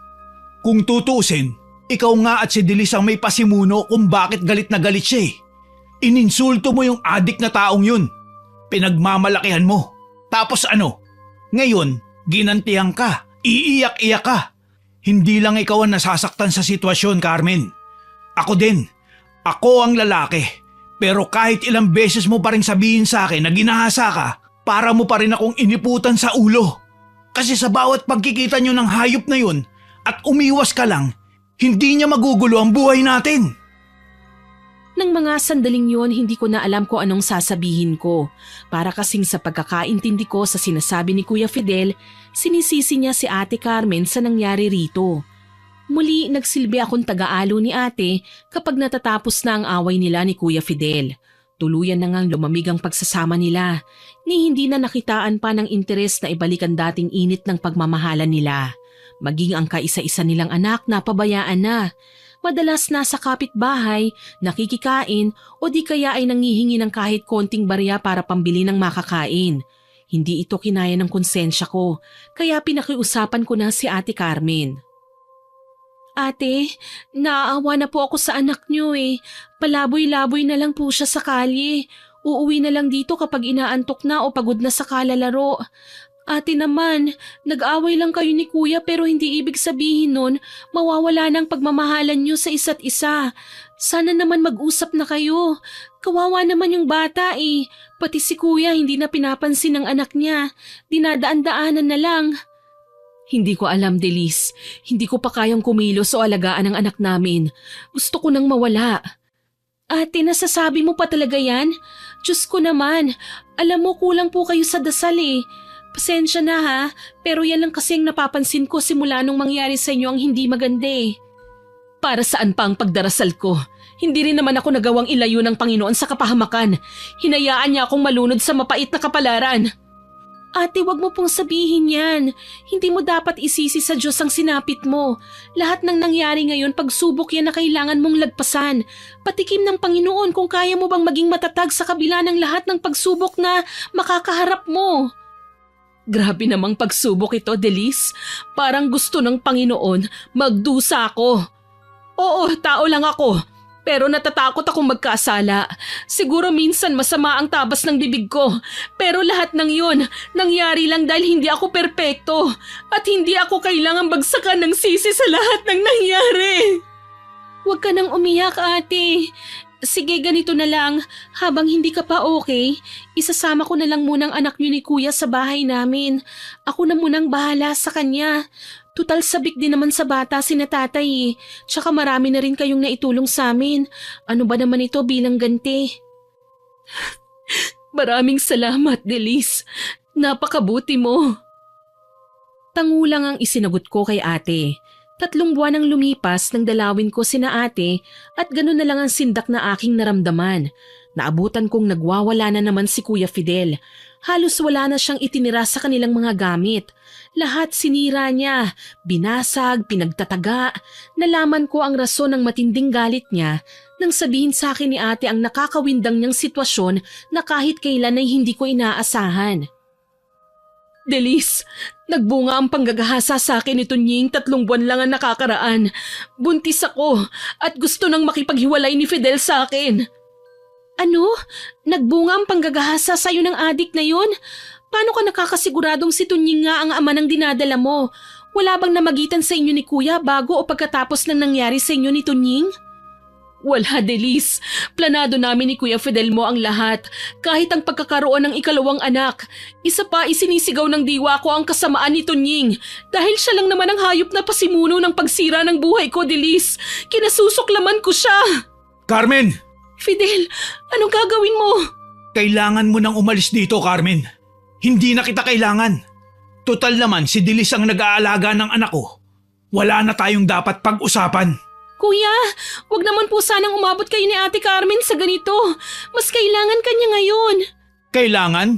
Kung tutuusin, ikaw nga at si Delis ang may pasimuno kung bakit galit na galit siya eh. Ininsulto mo yung adik na taong yun. Pinagmamalakihan mo. Tapos ano? Ngayon, ginantihan ka. Iiyak-iyak ka. Hindi lang ikaw ang nasasaktan sa sitwasyon, Carmen. Ako din. Ako ang lalaki. Pero kahit ilang beses mo pa rin sabihin sa akin na ginahasa ka, para mo pa rin akong iniputan sa ulo. Kasi sa bawat pagkikita nyo ng hayop na yun at umiwas ka lang, hindi niya magugulo ang buhay natin. Nang mga sandaling yun, hindi ko na alam kung anong sasabihin ko. Para kasing sa pagkakaintindi ko sa sinasabi ni Kuya Fidel, sinisisi niya si Ate Carmen sa nangyari rito. Muli, nagsilbi akong taga-alo ni ate kapag natatapos na ang away nila ni Kuya Fidel. Tuluyan na ngang lumamig ang pagsasama nila, ni hindi na nakitaan pa ng interes na ibalik ang dating init ng pagmamahalan nila. Maging ang kaisa-isa nilang anak na pabayaan na. Madalas nasa kapitbahay, nakikikain o di kaya ay nangihingi ng kahit konting barya para pambili ng makakain. Hindi ito kinaya ng konsensya ko, kaya pinakiusapan ko na si Ate Carmen. Ate, naaawa na po ako sa anak niyo eh. Palaboy-laboy na lang po siya sa kalye. Uuwi na lang dito kapag inaantok na o pagod na sa kalalaro. Ate naman, nag-away lang kayo ni kuya pero hindi ibig sabihin nun mawawala ng pagmamahalan niyo sa isa't isa. Sana naman mag-usap na kayo. Kawawa naman yung bata eh. Pati si kuya hindi na pinapansin ng anak niya. Dinadaan-daanan na lang. Hindi ko alam, Delis. Hindi ko pa kayang kumilos o alagaan ang anak namin. Gusto ko nang mawala. Ate, nasasabi mo pa talaga yan? Diyos ko naman. Alam mo, kulang po kayo sa dasal eh. Pasensya na ha, pero yan lang kasing napapansin ko simula nung mangyari sa inyo ang hindi maganda eh. Para saan pa ang pagdarasal ko? Hindi rin naman ako nagawang ilayo ng Panginoon sa kapahamakan. Hinayaan niya akong malunod sa mapait na kapalaran. Ate, wag mo pong sabihin yan. Hindi mo dapat isisi sa Diyos ang sinapit mo. Lahat ng nangyari ngayon pagsubok yan na kailangan mong lagpasan. Patikim ng Panginoon kung kaya mo bang maging matatag sa kabila ng lahat ng pagsubok na makakaharap mo. Grabe namang pagsubok ito, Delis. Parang gusto ng Panginoon magdusa ako. Oo, tao lang ako. Pero natatakot akong magkasala. Siguro minsan masama ang tabas ng bibig ko. Pero lahat ng yun, nangyari lang dahil hindi ako perpekto. At hindi ako kailangang bagsakan ng sisi sa lahat ng nangyari. Huwag ka nang umiyak, ate. Sige, ganito na lang. Habang hindi ka pa okay, isasama ko na lang munang anak niyo ni kuya sa bahay namin. Ako na munang bahala sa kanya. Tutal sabik din naman sa bata si na tatay eh. Tsaka marami na rin kayong naitulong sa amin. Ano ba naman ito bilang ganti? Maraming salamat, Delis. Napakabuti mo. Tangulang ang isinagot ko kay ate. 3 buwan ang lumipas nang dalawin ko sina ate at gano'n na lang ang sindak na aking naramdaman. Naabutan kong nagwawala na naman si Kuya Fidel. Halos wala na siyang itinira sa kanilang mga gamit. Lahat sinira niya, binasag, pinagtataga. Nalaman ko ang rason ng matinding galit niya nang sabihin sa akin ni ate ang nakakawindang niyang sitwasyon na kahit kailan ay hindi ko inaasahan. Delis, nagbunga ang panggagahasa sa akin nito Nying 3 buwan lang ang nakakaraan. Buntis ako at gusto nang makipaghiwalay ni Fidel sa akin. Ano? Nagbunga ang panggagahasa sa'yo ng adik na yun? Paano ka nakakasiguradong si Tunying nga ang ama ng dinadala mo? Wala bang namagitan sa inyo ni Kuya bago o pagkatapos ng nangyari sa inyo ni Tunying? Wala, Delis. Planado namin ni Kuya Fidel mo ang lahat, kahit ang pagkakaroon ng ikalawang anak. Isa pa, isinisigaw ng diwa ko ang kasamaan ni Tunying. Dahil siya lang naman ang hayop na pasimuno ng pagsira ng buhay ko, Delis. Kinasusuklaman ko siya. Carmen! Fidel, anong gagawin mo? Kailangan mo nang umalis dito, Carmen. Hindi na kita kailangan. Total naman si Delis ang nag-aalaga ng anak ko. Wala na tayong dapat pag-usapan. Kuya, wag naman po sanang umabot kayo ni Ate Carmen sa ganito. Mas kailangan kanya ngayon. Kailangan?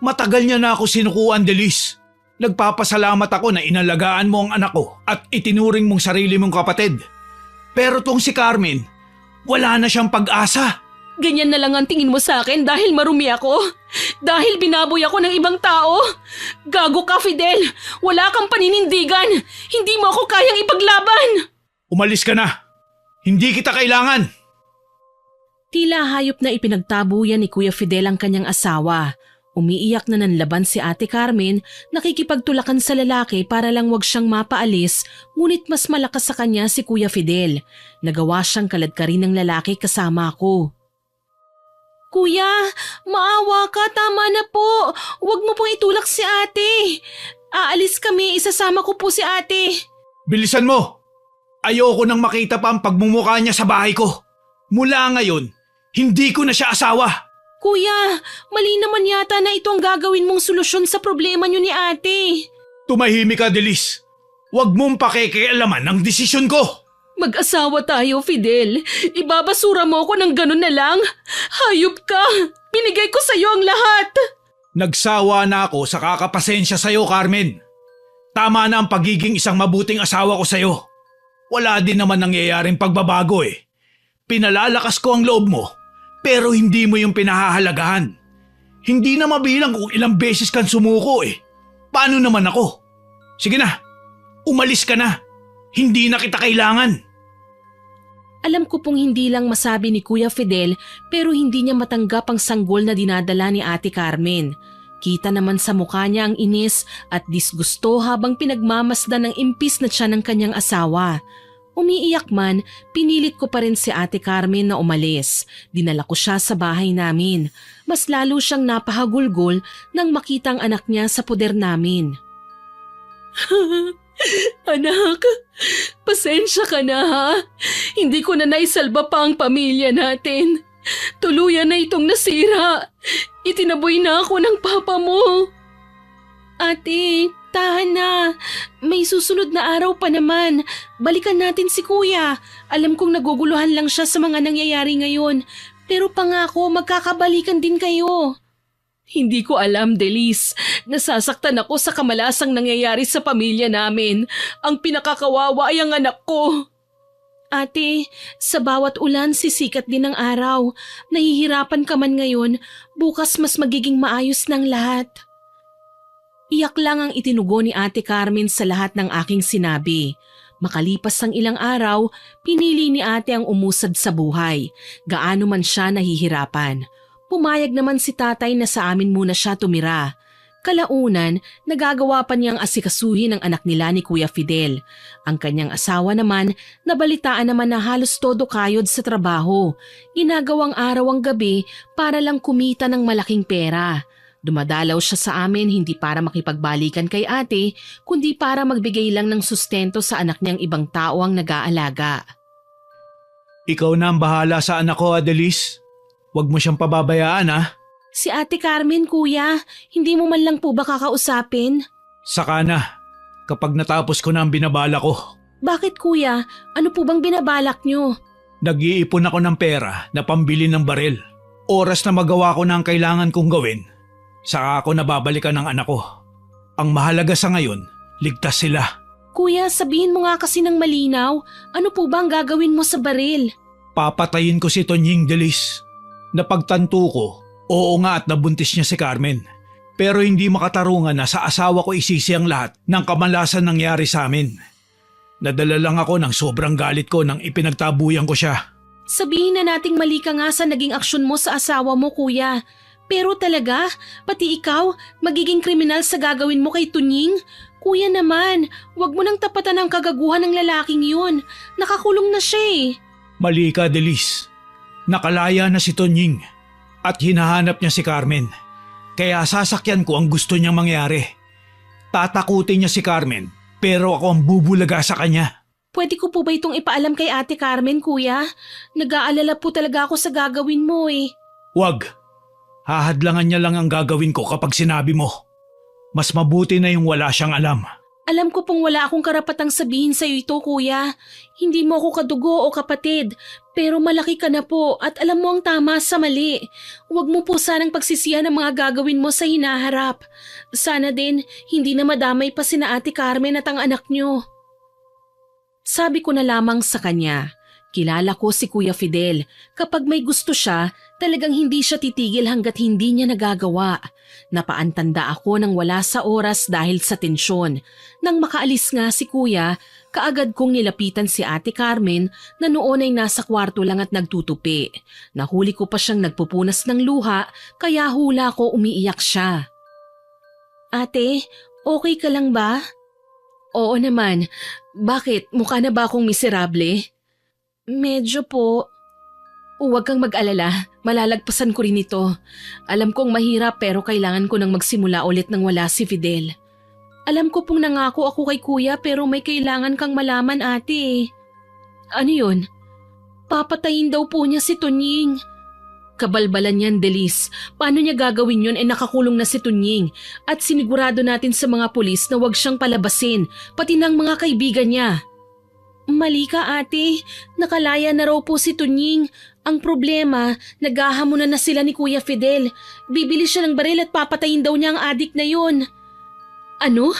Matagal niya na ako sinukuan, Delis. Nagpapasalamat ako na inalagaan mo ang anak ko at itinuring mong sarili mong kapatid. Pero tong si Carmen, wala na siyang pag-asa. Ganyan na lang ang tingin mo sa akin dahil marumi ako? Dahil binaboy ako ng ibang tao? Gago ka, Fidel! Wala kang paninindigan! Hindi mo ako kayang ipaglaban! Umalis ka na! Hindi kita kailangan! Tila hayop na ipinagtabuyan ni Kuya Fidel ang kanyang asawa. Umiiyak na nanlaban si Ate Carmen, nakikipagtulakan sa lalaki para lang wag siyang mapaalis, ngunit mas malakas sa kanya si Kuya Fidel. Nagawa siyang kaladkarin ng lalaki kasama ko. Kuya, maawa ka, tama na po. Huwag mo pong itulak si ate. Aalis kami, isasama ko po si ate. Bilisan mo! Ayoko nang makita pa ang pagmumukha niya sa bahay ko. Mula ngayon, hindi ko na siya asawa. Kuya, mali naman yata na ito ang gagawin mong solusyon sa problema niyo ni ate. Tumahimik ka, Delis. Huwag mong pakikialaman ang desisyon ko. Mag-asawa tayo, Fidel. Ibabasura mo ako ng ganun na lang? Hayop ka! Binigay ko sa'yo ang lahat! Nagsawa na ako sa kakapasensya sa'yo, Carmen. Tama na ang pagiging isang mabuting asawa ko sa'yo. Wala din naman nangyayaring pagbabago eh. Pinalalakas ko ang loob mo, pero hindi mo yung pinahahalagahan. Hindi na mabilang kung ilang beses kang sumuko eh. Paano naman ako? Sige na, umalis ka na. Hindi na kita kailangan. Alam ko pong hindi lang masabi ni Kuya Fidel pero hindi niya matanggap ang sanggol na dinadala ni Ate Carmen. Kita naman sa mukha niya ang inis at disgusto habang pinagmamasdan ng impis na tiyan ng kanyang asawa. Umiiyak man, pinilit ko pa rin si Ate Carmen na umalis. Dinala ko siya sa bahay namin. Mas lalo siyang napahagulgol nang makitang anak niya sa puder namin. Anak, pasensya ka na ha. Hindi ko na naisalba pa ang pamilya natin. Tuluyan na itong nasira. Itinaboy na ako ng papa mo. Ate, tahan na. May susunod na araw pa naman. Balikan natin si kuya. Alam kong naguguluhan lang siya sa mga nangyayari ngayon. Pero pangako, magkakabalikan din kayo. Hindi ko alam, Delis. Nasasaktan ako sa kamalasang nangyayari sa pamilya namin. Ang pinakakawawa ay ang anak ko. Ate, sa bawat ulan sisikat din ang araw. Nahihirapan ka man ngayon, bukas mas magiging maayos ng lahat. Iyak lang ang itinugo ni Ate Carmen sa lahat ng aking sinabi. Makalipas ang ilang araw, pinili ni ate ang umusad sa buhay. Gaano man siya nahihirapan. Pumayag naman si tatay na sa amin muna siya tumira. Kalaunan, nagagawa pa niyang asikasuhin ang anak nila ni Kuya Fidel. Ang kanyang asawa naman, nabalitaan naman na halos todo kayod sa trabaho. Ginagawang araw ang gabi para lang kumita ng malaking pera. Dumadalaw siya sa amin hindi para makipagbalikan kay ate, kundi para magbigay lang ng sustento sa anak niyang ibang tao ang nag-aalaga. Ikaw na ang bahala sa anak ko, Adelis. Huwag mo siyang pababayaan, ha? Si Ate Carmen, kuya, hindi mo man lang po ba kakausapin? Saka na, kapag natapos ko na ang binabala ko. Bakit kuya? Ano po bang binabalak niyo? Nag-iipon ako ng pera na pambili ng baril. Oras na magawa ko na ang kailangan kong gawin, saka ako nababalikan ng anak ko. Ang mahalaga sa ngayon, ligtas sila. Kuya, sabihin mo nga kasi ng malinaw, ano po ba ang gagawin mo sa baril? Papatayin ko si Tonying Delis. Napagtanto ko, oo nga at nabuntis niya si Carmen. Pero hindi makatarungan na sa asawa ko isisi ang lahat ng kamalasan nangyari sa amin. Nadala lang ako ng sobrang galit ko nang ipinagtabuyan ko siya. Sabihin na nating mali ka nga sa naging aksyon mo sa asawa mo, kuya. Pero talaga, pati ikaw, magiging kriminal sa gagawin mo kay Tunying? Kuya naman, wag mo nang tapatan ang kagaguhan ng lalaking yun. Nakakulong na siya eh. Mali ka, Delis. Nakalaya na si Tonying at hinahanap niya si Carmen. Kaya sasakyan ko ang gusto niyang mangyari. Tatakutin niya si Carmen pero ako ang bubulaga sa kanya. Pwede ko po ba itong ipaalam kay Ate Carmen, kuya? Nag-aalala po talaga ako sa gagawin mo eh. Wag. Hahadlangan niya lang ang gagawin ko kapag sinabi mo. Mas mabuti na yung wala siyang alam. Alam ko pong wala akong karapatang sabihin sa iyo ito, kuya. Hindi mo ako kadugo o kapatid, pero malaki ka na po at alam mo ang tama sa mali. Huwag mo po sanang pagsisihan ang mga gagawin mo sa hinaharap. Sana din hindi na madamay pa sina Ate Carmen at ang anak niyo. Sabi ko na lamang sa kanya, kilala ko si Kuya Fidel. Kapag may gusto siya, talagang hindi siya titigil hanggat hindi niya nagagawa. Napaantanda ako nang wala sa oras dahil sa tensyon. Nang makaalis nga si Kuya, kaagad kong nilapitan si Ate Carmen na noon ay nasa kwarto lang at nagtutupi. Nahuli ko pa siyang nagpupunas ng luha kaya hula ko umiiyak siya. Ate, okay ka lang ba? Oo naman. Bakit? Mukha na ba akong miserable? Medyo po. Huwag kang mag-alala, malalagpasan ko rin ito. Alam kong mahirap pero kailangan ko nang magsimula ulit nang wala si Fidel. Alam ko pong nangako ako kay kuya pero may kailangan kang malaman, ate. Ano yun? Papatayin daw po niya si Tonying. Kabalbalan yan, Delis. Paano niya gagawin yun nakakulong na si Tonying? At sinigurado natin sa mga pulis na huwag siyang palabasin, pati ng mga kaibigan niya. Mali ka, ate. Nakalaya na raw po si Tonying. Ang problema, naghahamunan na sila ni Kuya Fidel. Bibili siya ng baril at papatayin daw niya ang adik na yun. Ano?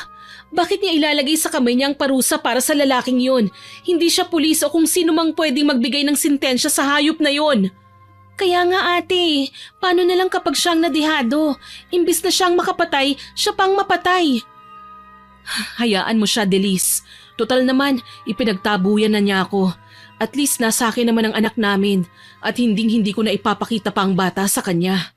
Bakit niya ilalagay sa kamay niya ang parusa para sa lalaking yun? Hindi siya pulis o kung sino mang pwedeng magbigay ng sintensya sa hayop na yun. Kaya nga ate, paano na lang kapag siyang nadihado? Imbis na siyang makapatay, siya pang mapatay. Hayaan mo siya, Delis. Total naman, ipinagtabuyan na niya ako. At least nasa akin naman ang anak namin at hindi ko na ipapakita pa ang bata sa kanya.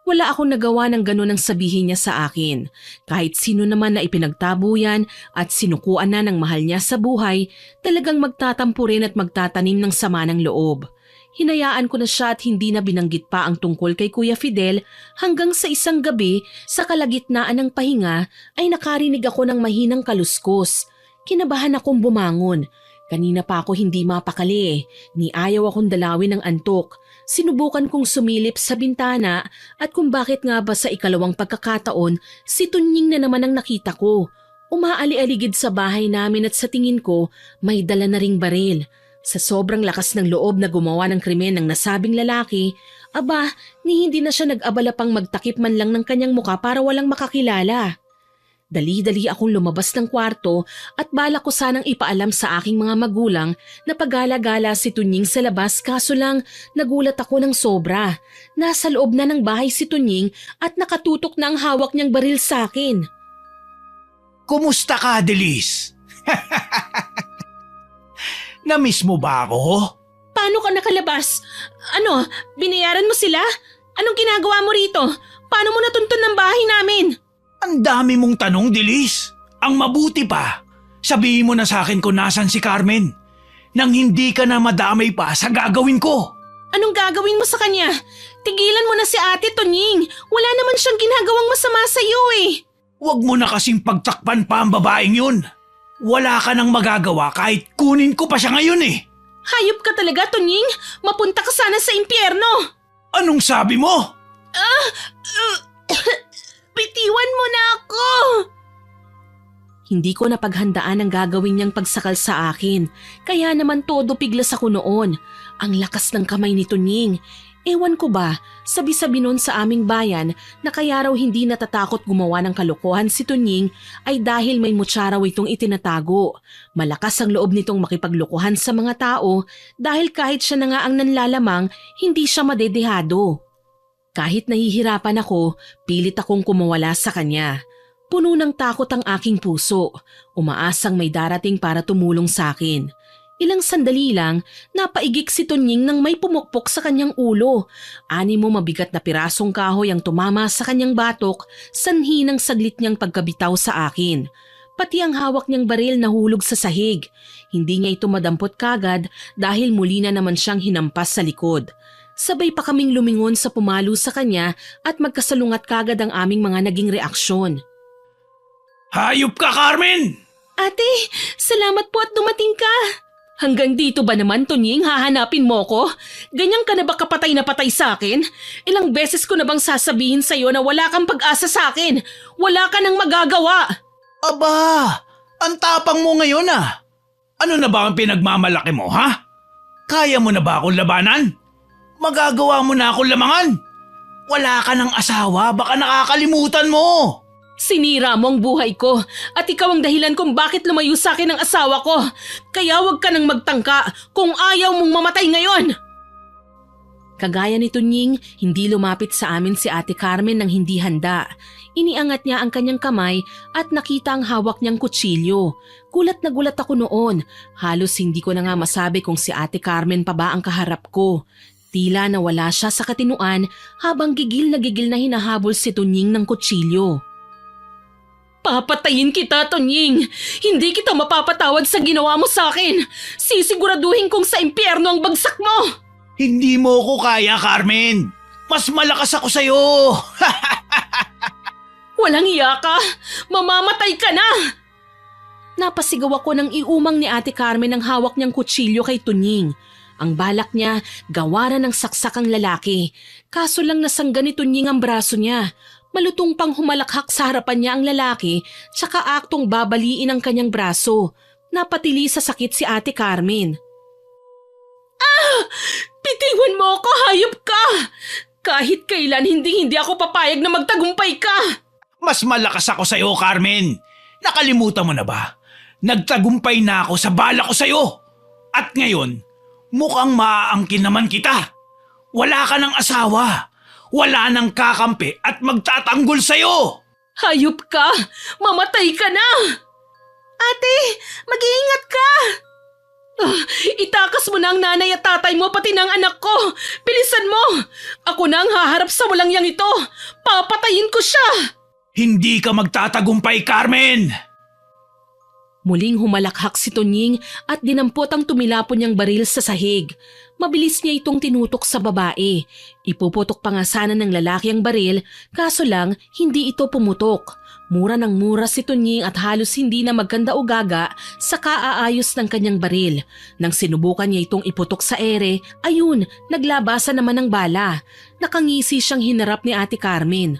Wala akong nagawa ng gano'n ang sabihin niya sa akin. Kahit sino naman na ipinagtabo yan at sinukuan na ng mahal niya sa buhay, talagang magtatampo rin at magtatanim ng sama ng loob. Hinayaan ko na siya at hindi na binanggit pa ang tungkol kay Kuya Fidel hanggang sa isang gabi sa kalagitnaan ng pahinga ay nakarinig ako ng mahinang kaluskos. Kinabahan akong bumangon. Kanina pa ako hindi mapakali. Ni ayaw akong dalawin ng antok. Sinubukan kong sumilip sa bintana at kung bakit nga ba sa ikalawang pagkakataon, si Tunying na naman ang nakita ko. Umaali-aligid sa bahay namin at sa tingin ko may dala na ring baril. Sa sobrang lakas ng loob na gumawa ng krimen ng nasabing lalaki, ni hindi na siya nag-abala pang magtakip man lang ng kanyang muka para walang makakilala. Dali-dali akong lumabas ng kwarto at balak ko sanang ipaalam sa aking mga magulang na pagala-gala si Tunying sa labas kaso lang nagulat ako ng sobra. Nasa loob na ng bahay si Tunying at nakatutok na ang hawak niyang baril sa akin. Kumusta ka, Delis? Namiss mo ba ako? Paano ka nakalabas? Ano, binayaran mo sila? Anong ginagawa mo rito? Paano mo natuntun ng bahay namin? Ang dami mong tanong, Delis. Ang mabuti pa, sabihin mo na sa akin kung nasan si Carmen. Nang hindi ka na madamay pa sa gagawin ko. Anong gagawin mo sa kanya? Tigilan mo na si Ate Tunying. Wala naman siyang ginagawang masama sa iyo eh. Huwag mo na kasing pagtakpan pa ang babaeng yun. Wala ka nang magagawa kahit kunin ko pa siya ngayon eh. Hayop ka talaga, Tunying. Mapunta ka sana sa impyerno. Anong sabi mo? Bitiwan mo na ako! Hindi ko napaghandaan ang gagawin niyang pagsakal sa akin. Kaya naman todo piglas ako noon. Ang lakas ng kamay ni Tunying. Ewan ko ba, sabi-sabi noon sa aming bayan na kaya raw hindi natatakot gumawa ng kalokohan si Tunying ay dahil may mutya raw itong itinatago. Malakas ang loob nitong makipaglokohan sa mga tao dahil kahit siya na nga ang nanlalamang, hindi siya madedehado. Kahit nahihirapan ako, pilit akong kumawala sa kanya. Puno ng takot ang aking puso. Umaasang may darating para tumulong sa akin. Ilang sandali lang, napaigik si Tunying nang may pumukpok sa kanyang ulo. 6 mabigat na pirasong kahoy ang tumama sa kanyang batok, sanhi ng saglit niyang pagkabitaw sa akin. Pati ang hawak niyang baril nahulog sa sahig. Hindi niya ito madampot kagad dahil muli na naman siyang hinampas sa likod. Sabay pa kaming lumingon sa pumalo sa kanya at magkasalungat kagad ang aming mga naging reaksyon. Hayop ka, Carmen! Ate, salamat po at dumating ka. Hanggang dito ba naman, Tunying, hahanapin mo ko? Ganyan ka na ba kapatay na patay sa akin? Ilang beses ko na bang sasabihin sa'yo na wala kang pag-asa sa akin? Wala ka nang magagawa. Aba, ang tapang mo ngayon ah. Ano na ba ang pinagmamalaki mo, ha? Kaya mo na ba akong labanan? Magagawa mo na akong lamangan. Wala ka ng asawa, baka nakakalimutan mo. Sinira mo ang buhay ko at ikaw ang dahilan kung bakit lumayo sa akin ang asawa ko. Kaya huwag ka nang magtangka kung ayaw mong mamatay ngayon. Kagaya ni Tunying, hindi lumapit sa amin si Ate Carmen nang hindi handa. Iniangat niya ang kanyang kamay at nakita ang hawak niyang kutsilyo. Gulat na gulat ako noon. Halos hindi ko na nga masabi kung si Ate Carmen pa ba ang kaharap ko. Tila nawala siya sa katinuan habang gigil na hinahabol si Tunying ng kutsilyo. Papatayin kita, Tunying! Hindi kita mapapatawad sa ginawa mo sa akin! Sisiguraduhin kong sa impyerno ang bagsak mo! Hindi mo ko kaya, Carmen! Mas malakas ako sa'yo! Walang iya ka! Mamamatay ka na! Napasigaw ako nang iumang ni Ate Carmen ang hawak niyang kutsilyo kay Tunying. Ang balak niya, gawaran ng saksakang lalaki. Kaso lang nasangga ni Tunying ang braso niya. Malutong pang humalakhak sa harapan niya ang lalaki tsaka aktong babaliin ang kanyang braso. Napatili sa sakit si Ate Carmen. Bitiwan mo ako, hayop ka! Kahit kailan hindi ako papayag na magtagumpay ka! Mas malakas ako sa'yo, Carmen! Nakalimutan mo na ba? Nagtagumpay na ako sa bala ko sa'yo! At ngayon, mukhang maaangkin naman kita! Wala ka ng asawa! Wala nang kakampi at magtatanggol sa'yo! Hayop ka! Mamatay ka na! Ate, mag-iingat ka! Itakas mo na ang nanay at tatay mo pati ng anak ko! Bilisan mo! Ako na ang haharap sa walang yang ito! Papatayin ko siya! Hindi ka magtatagumpay, Carmen! Muling humalakhak si Tunying at dinampot ang tumilapon niyang baril sa sahig. Mabilis niya itong tinutok sa babae. Ipuputok pa nga sana ng lalaki ang baril, kaso lang hindi ito pumutok. Mura ng mura si Tunying at halos hindi na magkanda o gaga sa kaaayos ng kanyang baril. Nang sinubukan niya itong iputok sa ere, ayun, naglabasan naman ng bala. Nakangisi siyang hinarap ni Ate Carmen.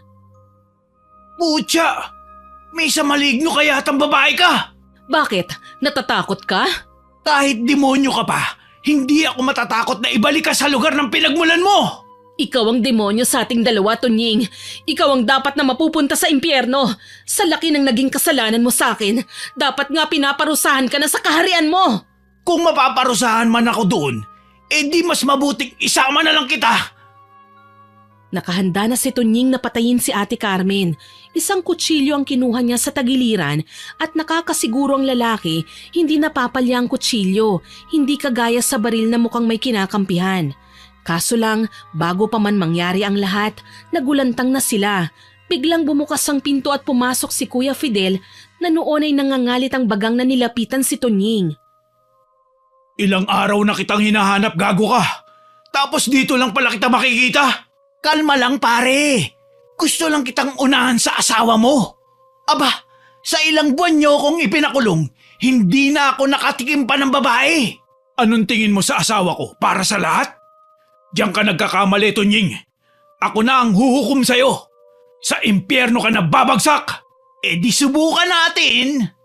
Putya! May isa maligno kaya atang babae ka! Bakit? Natatakot ka? Kahit demonyo ka pa, hindi ako matatakot na ibalik ka sa lugar ng pinagmulan mo! Ikaw ang demonyo sa ating dalawa, Tunying. Ikaw ang dapat na mapupunta sa impyerno. Sa laki ng naging kasalanan mo sa akin, dapat nga pinaparusahan ka na sa kaharian mo. Kung mapaparusahan man ako doon, di mas mabuting isama na lang kita! Nakahanda na si Tunying na patayin si Ate Carmen. Isang kutsilyo ang kinuha niya sa tagiliran at nakakasiguro ang lalaki hindi napapalya ang kutsilyo, hindi kagaya sa baril na mukhang may kinakampihan. Kaso lang, bago pa man mangyari ang lahat, nagulantang na sila. Biglang bumukas ang pinto at pumasok si Kuya Fidel na noon ay nangangalit ang bagang na nilapitan si Tunying. Ilang araw na kitang hinahanap, gago ka! Tapos dito lang pala kita makikita! Kalma lang, pare! Gusto lang kitang unahan sa asawa mo! Aba, sa ilang buwan niyo kong ipinakulong, hindi na ako nakatikim pa ng babae! Anong tingin mo sa asawa ko para sa lahat? Diyan ka nagkakamali, Tunying. Ako na ang huhukom sa'yo. Sa impyerno ka na babagsak! Di subukan natin!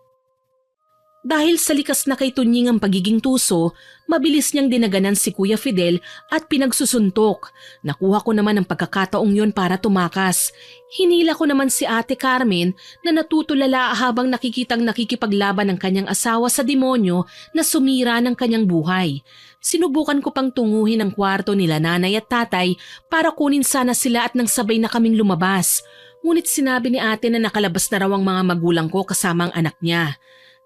Dahil sa likas na kay Tunying ang pagiging tuso, mabilis niyang dinaganan si Kuya Fidel at pinagsusuntok. Nakuha ko naman ang pagkakataong yon para tumakas. Hinila ko naman si Ate Carmen na natutulala habang nakikitang nakikipaglaban ng kanyang asawa sa demonyo na sumira ng kanyang buhay. Sinubukan ko pang tunguhin ang kwarto nila nanay at tatay para kunin sana sila at nang sabay na kaming lumabas. Ngunit sinabi ni ate na nakalabas na raw ang mga magulang ko kasama ang anak niya.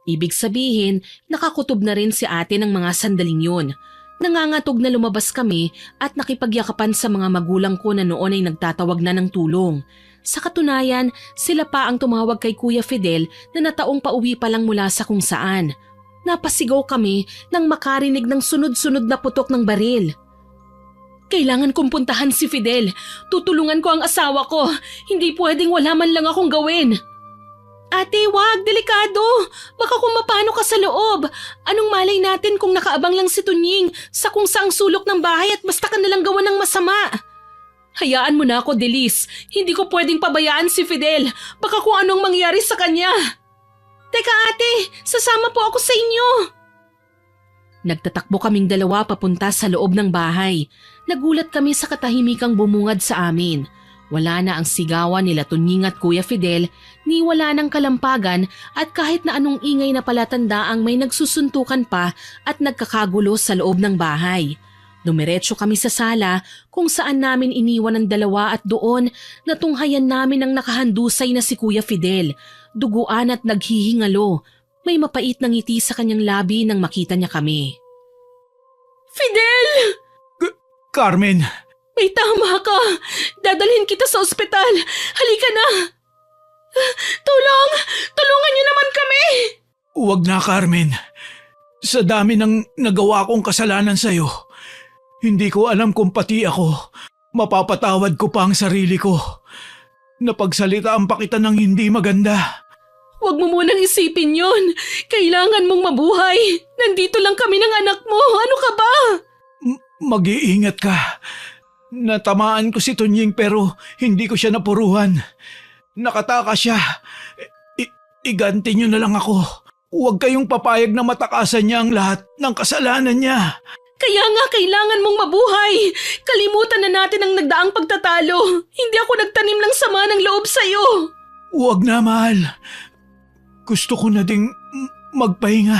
Ibig sabihin, nakakutob na rin si ate ng mga sandaling yun. Nangangatog na lumabas kami at nakipagyakapan sa mga magulang ko na noon ay nagtatawag na ng tulong. Sa katunayan, sila pa ang tumawag kay Kuya Fidel na nataong pauwi pa lang mula sa kung saan. Napasigaw kami nang makarinig ng sunod-sunod na putok ng baril. Kailangan kong puntahan si Fidel. Tutulungan ko ang asawa ko. Hindi pwedeng wala man lang akong gawin. Ate, wag, delikado. Baka kung mapano ka sa loob. Anong malay natin kung nakaabang lang si Tunying sa kung saang sulok ng bahay at basta ka nalang gawa ng masama. Hayaan mo na ako, Delis. Hindi ko pwedeng pabayaan si Fidel. Baka kung anong mangyari sa kanya. Teka ate, sasama po ako sa inyo. Nagtatakbo kaming dalawa papunta sa loob ng bahay. Nagulat kami sa katahimikang bumungad sa amin. Wala na ang sigawan nila Tunying at Kuya Fidel, ni wala ng kalampagan at kahit na anong ingay na palatandaang may nagsusuntukan pa at nagkakagulo sa loob ng bahay. Dumiretso kami sa sala kung saan namin iniwan ang dalawa at doon natunghayan namin ang nakahandusay na si Kuya Fidel, duguan at naghihingalo. May mapait na ngiti sa kanyang labi nang makita niya kami. Fidel! Carmen! May tama ka! Dadalhin kita sa ospital! Halika na! Tulong! Tulungan niyo naman kami! Huwag na, Carmen. Sa dami ng nagawa kong kasalanan sa'yo, hindi ko alam kung pati ako, mapapatawad ko pa ang sarili ko. Napagsalitaan pa kita ng hindi maganda. Huwag mo munang isipin yun. Kailangan mong mabuhay. Nandito lang kami ng anak mo. Ano ka ba? Mag-iingat ka. Natamaan ko si Tunying pero hindi ko siya napuruhan. Nakataka siya. Iganti niyo na lang ako. Huwag kayong papayag na matakasan niya ang lahat ng kasalanan niya. Kaya nga kailangan mong mabuhay. Kalimutan na natin ang nagdaang pagtatalo. Hindi ako nagtanim ng sama ng loob sa'yo. Huwag na, mahal. Gusto ko na ding magpahinga.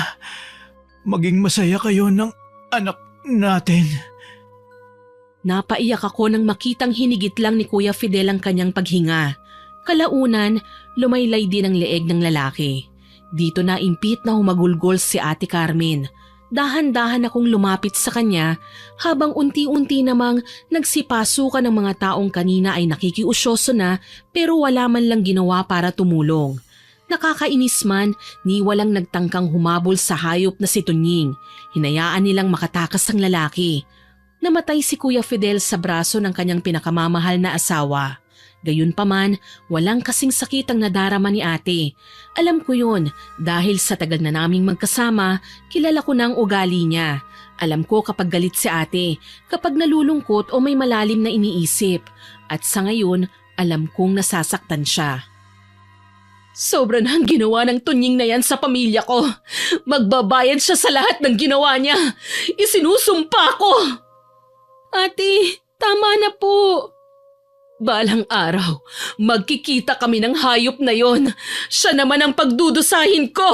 Maging masaya kayo ng anak natin. Napaiyak ako nang makitang hinigit lang ni Kuya Fidel ang kanyang paghinga. Kalaunan, lumaylay din ang leeg ng lalaki. Dito na impit na humagulgol si Ate Carmen. Dahan-dahan akong lumapit sa kanya habang unti-unti namang nagsipasukan ng mga taong kanina ay nakikiusyoso na pero wala man lang ginawa para tumulong. Nakakainis man, ni walang nagtangkang humabol sa hayop na si Tunying. Hinayaan nilang makatakas ang lalaki. Namatay si Kuya Fidel sa braso ng kanyang pinakamamahal na asawa. Gayunpaman, walang kasing sakit ang nadarama ni ate. Alam ko yun dahil sa tagal na naming magkasama, kilala ko na ang ugali niya. Alam ko kapag galit si ate, kapag nalulungkot o may malalim na iniisip. At sa ngayon, alam kong nasasaktan siya. Sobra na ang ginawa ng Tunying na yan sa pamilya ko. Magbabayad siya sa lahat ng ginawa niya. Isinusumpa ko! Ate, tama na po. Balang araw, magkikita kami ng hayop na yon. Siya naman ang pagdudusahin ko.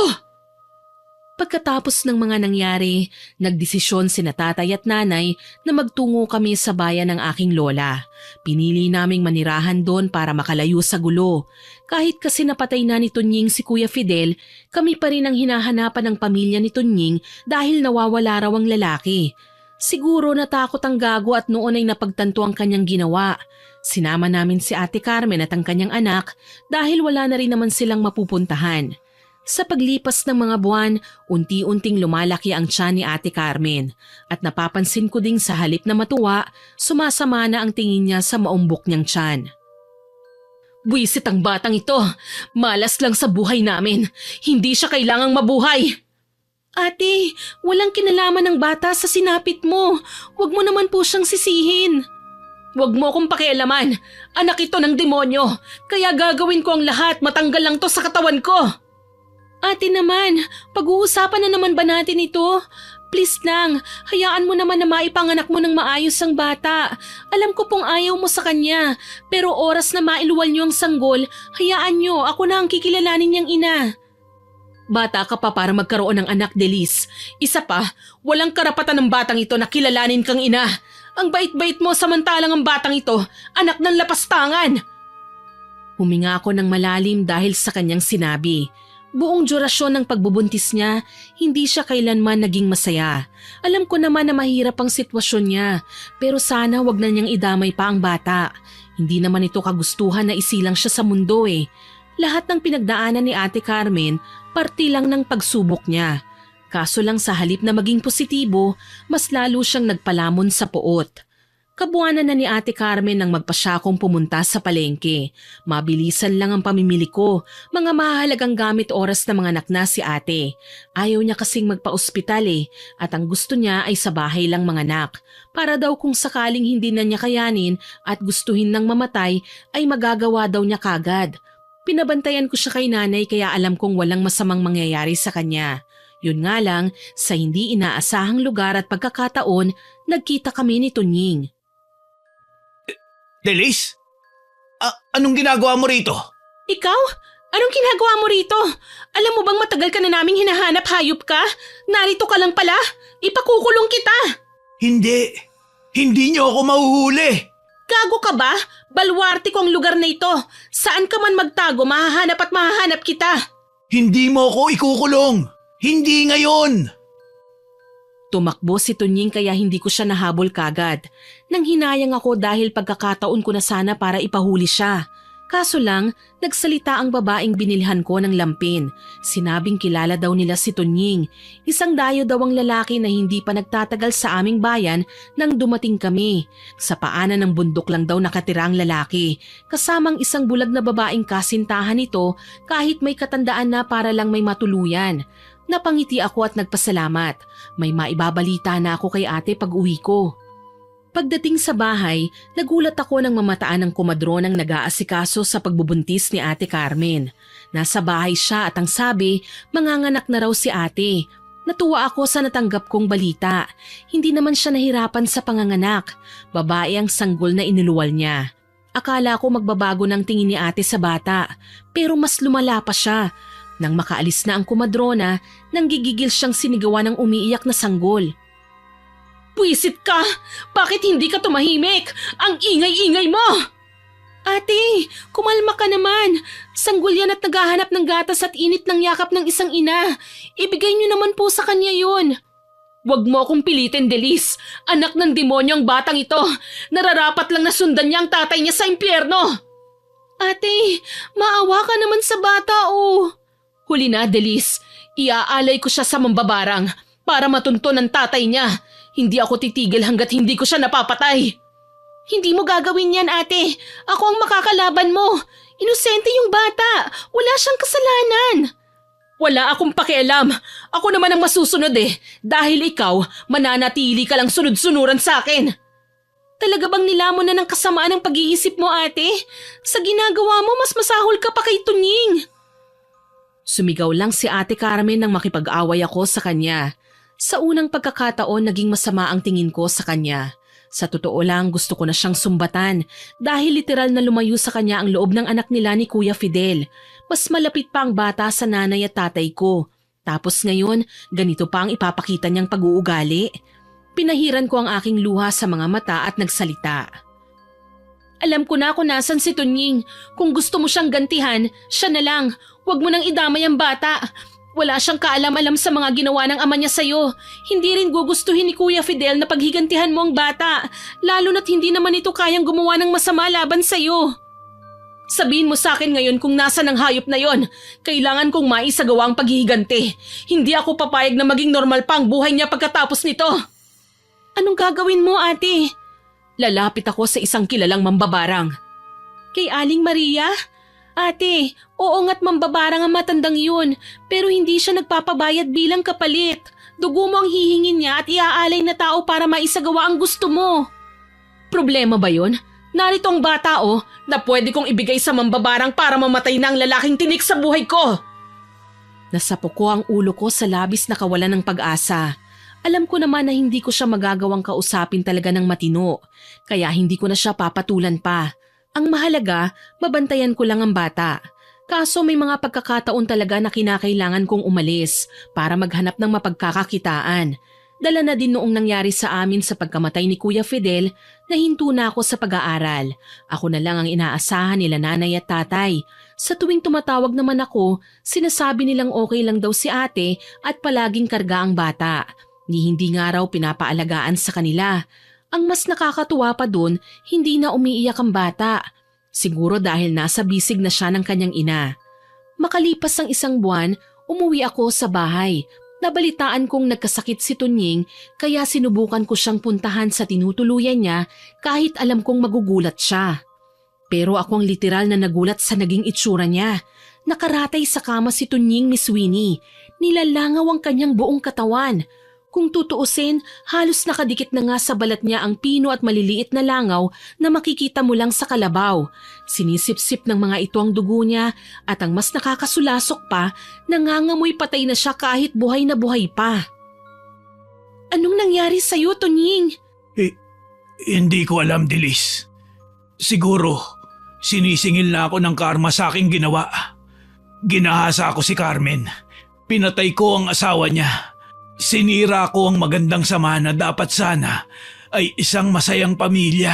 Pagkatapos ng mga nangyari, nagdesisyon sina tatay at nanay na magtungo kami sa bayan ng aking lola. Pinili naming manirahan doon para makalayo sa gulo. Kahit kasi napatay na ni Tunying si Kuya Fidel, kami pa rin ang hinahanapan ng pamilya ni Tunying dahil nawawala raw ang lalaki. Siguro natakot ang gago at noon ay napagtanto ang kanyang ginawa. Sinama namin si Ate Carmen at ang kanyang anak dahil wala na rin naman silang mapupuntahan. Sa paglipas ng mga buwan, unti-unting lumalaki ang tiyan ni Ate Carmen at napapansin ko ding sa halip na matuwa, sumasama na ang tingin niya sa maumbok niyang tiyan. Buwisit ang batang ito, malas lang sa buhay namin, hindi siya kailangang mabuhay. Ate, walang kinalaman ng bata sa sinapit mo, huwag mo naman po siyang sisihin. Huwag mo akong pakialaman, anak ito ng demonyo, kaya gagawin ko ang lahat, matanggal lang to sa katawan ko. Ate naman, pag-uusapan na naman ba natin ito? Please lang, hayaan mo naman na maipanganak mo ng maayos ang bata. Alam ko pong ayaw mo sa kanya, pero oras na mailuwal niyo ang sanggol, hayaan niyo, ako na ang kikilalanin niyang ina. Bata ka pa para magkaroon ng anak, Delis. Isa pa, walang karapatan ng batang ito na kilalanin kang ina. Ang bait-bait mo samantalang ang batang ito, anak ng lapastangan. Huminga ako ng malalim dahil sa kanyang sinabi. Buong durasyon ng pagbubuntis niya, hindi siya kailanman naging masaya. Alam ko naman na mahirap ang sitwasyon niya, pero sana wag na niyang idamay pa ang bata. Hindi naman ito kagustuhan na isilang siya sa mundo eh. Lahat ng pinagdaanan ni Ate Carmen, parte lang ng pagsubok niya. Kaso lang sa halip na maging positibo, mas lalo siyang nagpalamon sa puot. Kabuanan na ni Ate Carmen nang magpasya kong pumunta sa palengke. Mabilisan lang ang pamimili ko, mga mahalagang gamit oras na mga anak na si ate. Ayaw niya kasing magpa-ospital at ang gusto niya ay sa bahay lang mga anak. Para daw kung sakaling hindi na niya kayanin at gustuhin ng mamatay ay magagawa daw niya kagad. Pinabantayan ko siya kay nanay kaya alam kong walang masamang mangyayari sa kanya. Yun nga lang, sa hindi inaasahang lugar at pagkakataon, nagkita kami ni Tunying. Delis? Anong ginagawa mo rito? Ikaw? Anong ginagawa mo rito? Alam mo bang matagal ka na naming hinahanap, hayop ka? Narito ka lang pala? Ipakukulong kita! Hindi. Hindi niyo ako mahuhuli. Gago ka ba? Balwarte ko ang lugar na ito. Saan ka man magtago, mahahanap at mahahanap kita. Hindi mo ako ikukulong. Hindi ngayon. Tumakbo si Tunying kaya hindi ko siya nahabol kagad. Nang hinayang ako dahil pagkakataon ko na sana para ipahuli siya. Kaso lang, nagsalita ang babaeng binilhan ko ng lampin. Sinabing kilala daw nila si Tunying. Isang dayo daw ang lalaki na hindi pa nagtatagal sa aming bayan nang dumating kami. Sa paanan ng bundok lang daw nakatira ang lalaki. Kasamang isang bulag na babaeng kasintahan nito kahit may katandaan na para lang may matuluyan. Napangiti ako at nagpasalamat. May maibabalita na ako kay ate pag uwi ko. Pagdating sa bahay, nagulat ako nang mamataan ng komadron ang nag-aasikaso sa pagbubuntis ni Ate Carmen. Nasa bahay siya at ang sabi, manganganak na raw si ate. Natuwa ako sa natanggap kong balita. Hindi naman siya nahirapan sa panganganak. Babae ang sanggol na inuluwal niya. Akala ko magbabago ng tingin ni ate sa bata, pero mas lumala pa siya. Nang makaalis na ang komadrona, nanggigigil siyang sinigawan ng umiiyak na sanggol. Pwisit ka! Bakit hindi ka tumahimik? Ang ingay-ingay mo! Ate, kumalma ka naman. Sanggol yan at naghahanap ng gatas at init ng yakap ng isang ina. Ibigay niyo naman po sa kanya yun. Huwag mo akong pilitin, Delis. Anak ng demonyo ang batang ito. Nararapat lang na sundan niya ang tatay niya sa impyerno. Ate, maawa ka naman sa bata, oh. Huli na, Delis. Iaalay ko siya sa mambabarang para matunto ng tatay niya. Hindi ako titigil hanggat hindi ko siya napapatay. Hindi mo gagawin yan, ate. Ako ang makakalaban mo. Inosente yung bata. Wala siyang kasalanan. Wala akong pakialam. Ako naman ang masusunod eh. Dahil ikaw, mananatili ka lang sunod-sunuran sa akin. Talaga bang nilamon na ng kasamaan ang pag-iisip mo, ate? Sa ginagawa mo, mas masahol ka pa kay Tunying. Sumigaw lang si Ate Carmen nang makipag-away ako sa kanya. Sa unang pagkakataon, naging masama ang tingin ko sa kanya. Sa totoo lang, gusto ko na siyang sumbatan dahil literal na lumayo sa kanya ang loob ng anak nila ni Kuya Fidel. Mas malapit pa ang bata sa nanay at tatay ko. Tapos ngayon, ganito pa ang ipapakita niyang pag-uugali. Pinahiran ko ang aking luha sa mga mata at nagsalita. Alam ko na kung nasan si Tunying. Kung gusto mo siyang gantihan, siya na lang. Huwag mo nang idamay ang bata. Wala siyang kaalam-alam sa mga ginawa ng ama niya sa'yo. Hindi rin gugustuhin ni Kuya Fidel na paghigantihan mo ang bata. Lalo na't hindi naman ito kayang gumawa ng masama laban sa'yo. Sabihin mo sa akin ngayon kung nasan ang hayop na yon. Kailangan kong maisagawa ang paghihiganti. Hindi ako papayag na maging normal pa ang buhay niya pagkatapos nito. Anong gagawin mo, ate? Lalapit ako sa isang kilalang mambabarang. Kay Aling Maria? Ate, oo nga't mambabarang ang matandang yun, pero hindi siya nagpapabayad bilang kapalit. Dugo mo ang hihingin niya at iaalay na tao para maisagawa ang gusto mo. Problema ba yun? Narito ang bata na pwede kong ibigay sa mambabarang para mamatay na ang lalaking tinik sa buhay ko. Nasapo ko ang ulo ko sa labis na kawalan ng pag-asa. Alam ko naman na hindi ko siya magagawang kausapin talaga ng matino, kaya hindi ko na siya papatulan pa. Ang mahalaga, mabantayan ko lang ang bata. Kaso may mga pagkakataon talaga na kinakailangan kong umalis para maghanap ng mapagkakakitaan. Dala na din noong nangyari sa amin sa pagkamatay ni Kuya Fidel na hinto na ako sa pag-aaral. Ako na lang ang inaasahan nila nanay at tatay. Sa tuwing tumatawag naman ako, sinasabi nilang okay lang daw si ate at palaging karga ang bata. Ni hindi nga raw pinapaalagaan sa kanila. Ang mas nakakatuwa pa dun, hindi na umiiyak ang bata. Siguro dahil nasa bisig na siya ng kanyang ina. Makalipas ang 1 buwan, umuwi ako sa bahay. Nabalitaan kong nagkasakit si Tunying kaya sinubukan ko siyang puntahan sa tinutuluyan niya kahit alam kong magugulat siya. Pero ako ang literal na nagulat sa naging itsura niya. Nakaratay sa kama si Tunying, Miss Winnie. Nilalangaw ang kanyang buong katawan. Kung tutuusin, halos nakadikit na nga sa balat niya ang pino at maliliit na langaw na makikita mo lang sa kalabaw. Sinisip-sip ng mga ito ang dugo niya at ang mas nakakasulasok pa, nangangamoy patay na siya kahit buhay na buhay pa. Anong nangyari sa'yo, Tunying? Hindi ko alam, Delis. Siguro, sinisingil na ako ng karma sa aking ginawa. Ginahasa ako si Carmen. Pinatay ko ang asawa niya. Sinira ko ang magandang samahan na dapat sana ay isang masayang pamilya.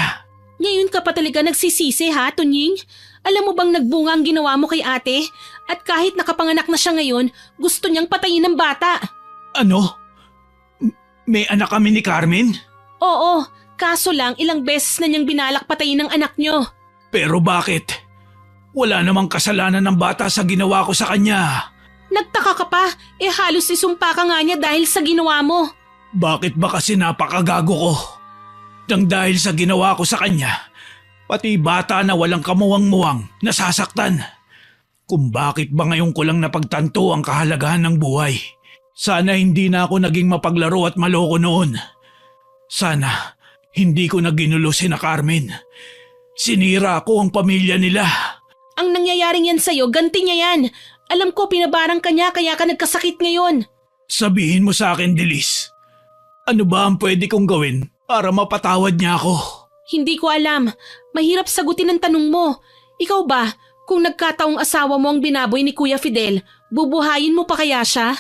Ngayon ka pa talaga nagsisisi ha, Tunying? Alam mo bang nagbunga ang ginawa mo kay ate? At kahit nakapanganak na siya ngayon, gusto niyang patayin ng bata. Ano? May anak kami ni Carmen? Oo, kaso lang ilang beses na niyang binalak patayin ng anak niyo. Pero bakit? Wala namang kasalanan ng bata sa ginawa ko sa kanya. Nagtaka ka pa, halos isumpa ka nga niya dahil sa ginawa mo. Bakit ba kasi napakagago ko? Nang dahil sa ginawa ko sa kanya, pati bata na walang kamuwang-muwang nasasaktan. Kung bakit ba ngayon ko lang napagtanto ang kahalagahan ng buhay. Sana hindi na ako naging mapaglaro at maloko noon. Sana hindi ko na ginulo sina Carmen. Sinira ko ang pamilya nila. Ang nangyayaring yan sa'yo, ganti niya yan. Alam ko pinabarang ka niya kaya ka nagkasakit ngayon. Sabihin mo sa akin, Delis. Ano ba ang pwede kong gawin para mapatawad niya ako? Hindi ko alam. Mahirap sagutin ang tanong mo. Ikaw ba, kung nagkataong asawa mo ang binaboy ni Kuya Fidel, bubuhayin mo pa kaya siya?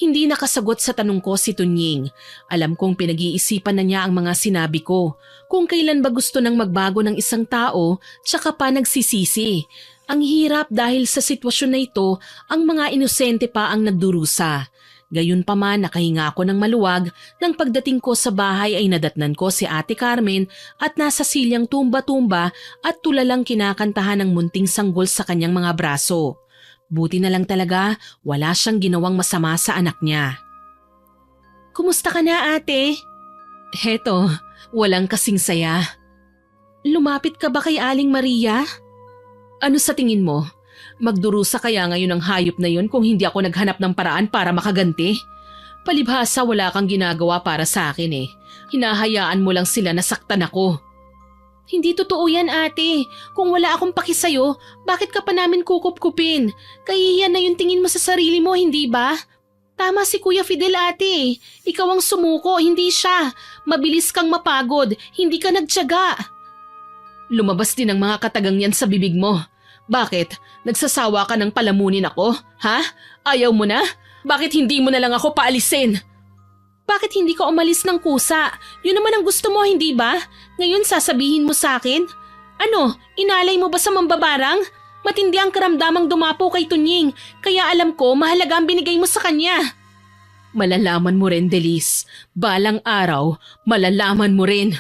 Hindi nakasagot sa tanong ko si Tunying. Alam kong pinag-iisipan na niya ang mga sinabi ko. Kung kailan ba gusto nang magbago ng isang tao, tsaka pa nagsisisi. Ang hirap dahil sa sitwasyon na ito, ang mga inosente pa ang nagdurusa. Gayunpaman nakahinga ako ng maluwag nang pagdating ko sa bahay ay nadatnan ko si Ate Carmen at nasa silyang tumba-tumba at tulalang kinakantahan ng munting sanggol sa kanyang mga braso. Buti na lang talaga wala siyang ginawang masama sa anak niya. Kumusta ka na, ate? Heto, walang kasing saya. Lumapit ka ba kay Aling Maria? Ano sa tingin mo? Magdurusa kaya ngayon ang hayop na yun kung hindi ako naghanap ng paraan para makaganti? Palibhasa wala kang ginagawa para sa akin eh. Hinahayaan mo lang sila na saktan ako. Hindi totoo yan, ate. Kung wala akong paki sa'yo, bakit ka pa namin kukup-kupin? Kahihiyan na yung tingin mo sa sarili mo, hindi ba? Tama si Kuya Fidel, ate. Ikaw ang sumuko, hindi siya. Mabilis kang mapagod, hindi ka nagtiyaga. Lumabas din ang mga katagang yan sa bibig mo. Bakit? Nagsasawa ka ng palamunin ako? Ha? Ayaw mo na? Bakit hindi mo na lang ako paalisin? Bakit hindi ka umalis ng kusa? Yun naman ang gusto mo, hindi ba? Ngayon sasabihin mo sa akin? Ano, inalay mo ba sa mambabarang? Matindi ang karamdamang dumapo kay Tunying, kaya alam ko mahalaga ang binigay mo sa kanya. Malalaman mo rin, Delis. Balang araw, malalaman mo rin.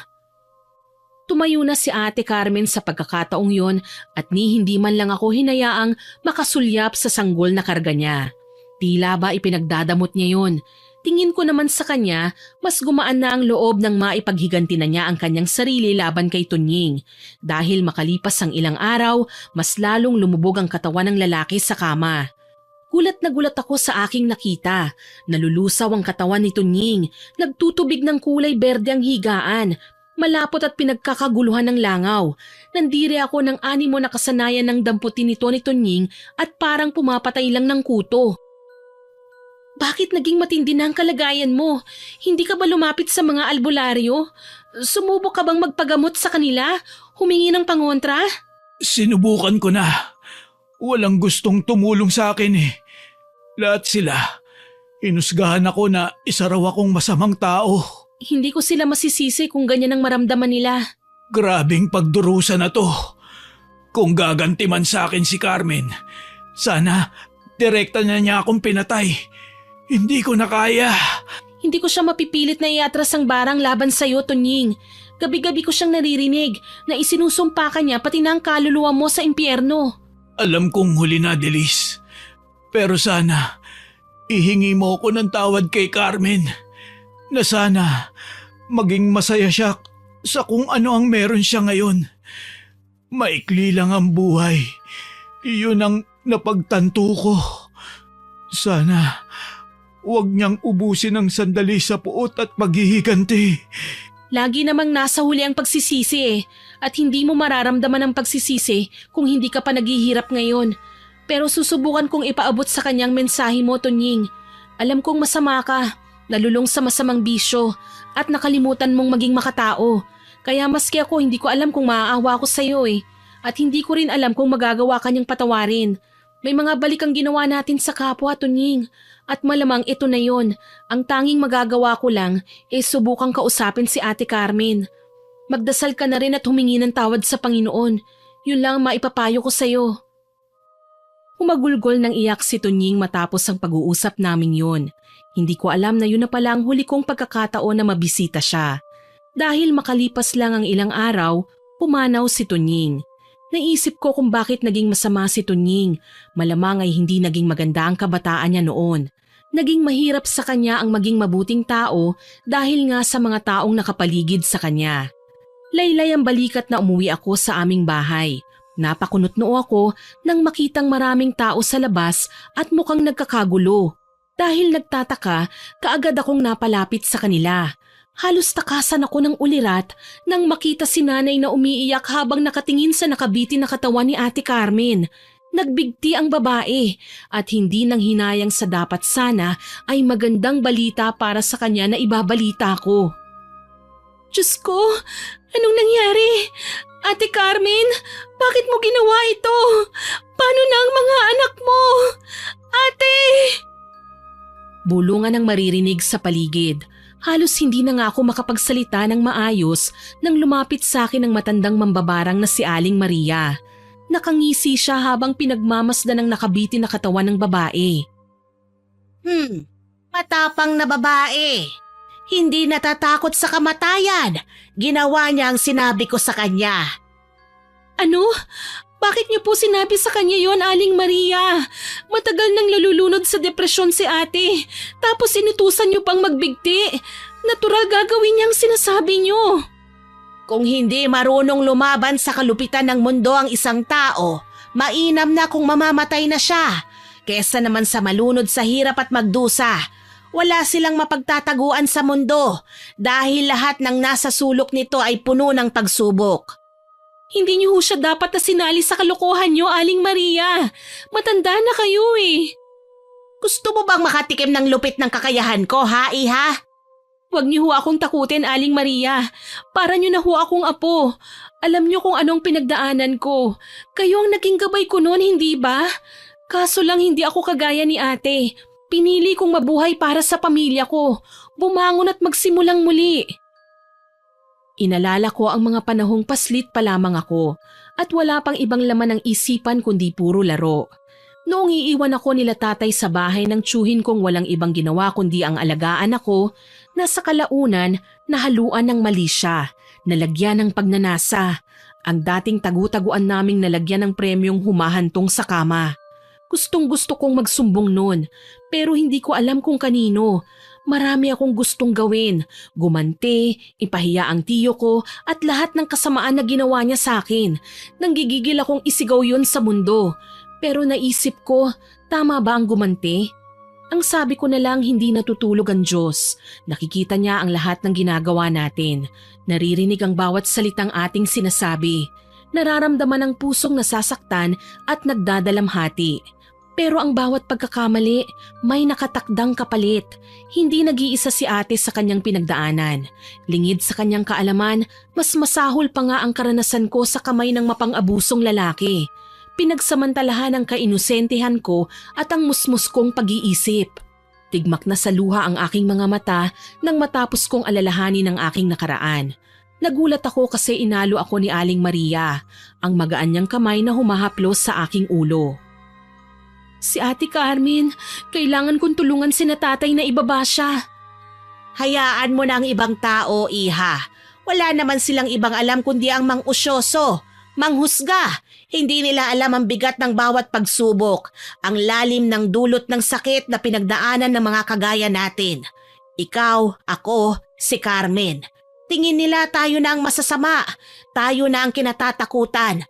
Tumayo na si Ate Carmen sa pagkakataong yon at ni hindi man lang ako hinayaang makasulyap sa sanggol na karga niya. Tila ba ipinagdadamot niya yon. Tingin ko naman sa kanya, mas gumaan na ang loob ng maipaghiganti na niya ang kanyang sarili laban kay Tunying. Dahil makalipas ang ilang araw, mas lalong lumubog ang katawan ng lalaki sa kama. Gulat na gulat ako sa aking nakita. Nalulusaw ang katawan ni Tunying, nagtutubig ng kulay berde ang higaan. Malapot at pinagkakaguluhan ng langaw. Nandiri ako ng animo na kasanayan ng damputin nito ni Tunying at parang pumapatay lang ng kuto. Bakit naging matindi na ang kalagayan mo? Hindi ka ba lumapit sa mga albularyo? Sumubok ka bang magpagamot sa kanila? Humingi ng pangontra? Sinubukan ko na. Walang gustong tumulong sa akin eh. Lahat sila. Inusgahan ako na isa raw akong masamang tao. Hindi ko sila masisisi kung ganyan ang maramdaman nila. Grabing pagdurusa na to. Kung gaganti man sa akin si Carmen, sana direkta na niya akong pinatay. Hindi ko na kaya. Hindi ko siya mapipilit na iatras ang barang laban sa'yo, Tunying. Gabi-gabi ko siyang naririnig na isinusumpa ka niya pati na ang kaluluwa mo sa impyerno. Alam kong huli na, Delis. Pero sana, ihingi mo ko ng tawad kay Carmen. Na sana, maging masaya siya sa kung ano ang meron siya ngayon. Maikli lang ang buhay. Iyon ang napagtanto ko. Sana, huwag niyang ubusin ang sandali sa puot at paghihiganti. Lagi namang nasa huli ang pagsisisi eh. At hindi mo mararamdaman ang pagsisisi kung hindi ka pa naghihirap ngayon. Pero susubukan kong ipaabot sa kanyang mensahe mo, Tunying. Alam kong masama ka. Nalulong sa masamang bisyo at nakalimutan mong maging makatao. Kaya maski ako hindi ko alam kung maaawa ko sa iyo eh. At hindi ko rin alam kung magagawa kanyang patawarin. May mga balik ang ginawa natin sa kapwa, Tunying. At malamang ito na yon. Ang tanging magagawa ko lang ay subukang kausapin si Ate Carmen. Magdasal ka na rin at humingi ng tawad sa Panginoon. Yun lang ang maipapayo ko sa iyo. Humagulgol ng iyak si Tunying matapos ang pag-uusap naming yun. Hindi ko alam na yun na pala ang huli kong pagkakataon na mabisita siya. Dahil makalipas lang ang ilang araw, pumanaw si Tunying. Naisip ko kung bakit naging masama si Tunying. Malamang ay hindi naging maganda ang kabataan niya noon. Naging mahirap sa kanya ang maging mabuting tao dahil nga sa mga taong nakapaligid sa kanya. Laylay ang balikat na umuwi ako sa aming bahay. Napakunot-noo ako nang makitang maraming tao sa labas at mukhang nagkakagulo. Dahil nagtataka, kaagad akong napalapit sa kanila. Halos takasan ako ng ulirat nang makita si nanay na umiiyak habang nakatingin sa nakabiti na katawan ni Ate Carmen. Nagbigti ang babae at hindi nang hinayang sa dapat sana ay magandang balita para sa kanya na ibabalita ko. Diyos ko, anong nangyari? Ate Carmen, bakit mo ginawa ito? Paano na ang mga anak mo? Ate! Bulungan ang maririnig sa paligid. Halos hindi na nga ako makapagsalita ng maayos nang lumapit sa akin ang matandang mambabarang na si Aling Maria. Nakangisi siya habang pinagmamasdan ng nakabiti na katawan ng babae. Matapang na babae. Hindi natatakot sa kamatayan. Ginawa niya ang sinabi ko sa kanya. Ano? Bakit niyo po sinabi sa kanya yon, Aling Maria? Matagal nang nalulunod sa depresyon si ate. Tapos inutusan niyo pang magbigti. Natural gagawin niyang sinasabi niyo. Kung hindi marunong lumaban sa kalupitan ng mundo ang isang tao, mainam na kung mamamatay na siya. Kesa naman sa malunod sa hirap at magdusa. Wala silang mapagtataguan sa mundo dahil lahat ng nasa sulok nito ay puno ng pagsubok. Hindi niyo ho siya dapat na sinali sa kalokohan niyo, Aling Maria. Matanda na kayo eh. Gusto mo bang makatikim ng lupit ng kakayahan ko, ha, iha? Huwag niyo ho akong takutin, Aling Maria. Para niyo na ho akong apo. Alam niyo kung anong pinagdaanan ko. Kayo ang naging gabay ko noon, hindi ba? Kaso lang hindi ako kagaya ni ate. Pinili kong mabuhay para sa pamilya ko. Bumangon at magsimulang muli. Inalala ko ang mga panahong paslit pa lamang ako at wala pang ibang laman ng isipan kundi puro laro. Noong iiwan ako nila tatay sa bahay ng tiyuhin kong walang ibang ginawa kundi ang alagaan ako, nasa kalaunan nahaluan ng mali siya, nalagyan ng pagnanasa. Ang dating tagu-taguan naming nalagyan ng premyong humahantong sa kama. Gustong-gusto kong magsumbong noon pero hindi ko alam kung kanino. Marami akong gustong gawin, gumante, ipahiya ang tiyo ko at lahat ng kasamaan na ginawa niya sa akin. Nanggigigil akong isigaw yun sa mundo. Pero naisip ko, tama ba ang gumante? Ang sabi ko na lang hindi natutulog ang Diyos. Nakikita niya ang lahat ng ginagawa natin. Naririnig ang bawat salitang ating sinasabi. Nararamdaman ang pusong nasasaktan at nagdadalamhati. Pero ang bawat pagkakamali, may nakatakdang kapalit. Hindi nag-iisa si ate sa kanyang pinagdaanan. Lingid sa kanyang kaalaman, mas masahol pa nga ang karanasan ko sa kamay ng mapang-abusong lalaki. Pinagsamantalahan ang kainusentehan ko at ang musmus kong pag-iisip. Tigmak na sa luha ang aking mga mata nang matapos kong alalahanin ang aking nakaraan. Nagulat ako kasi inalo ako ni Aling Maria, ang magaan niyang kamay na humahaplos sa aking ulo. Si Ate Carmen, kailangan kong tulungan si na tatay na ibaba siya. Hayaan mo na ang ibang tao, iha. Wala naman silang ibang alam kundi ang mang-usyoso, manghusga. Hindi nila alam ang bigat ng bawat pagsubok, ang lalim ng dulot ng sakit na pinagdaanan ng mga kagaya natin. Ikaw, ako, si Carmen. Tingin nila tayo na ang masasama, tayo na ang kinatatakutan.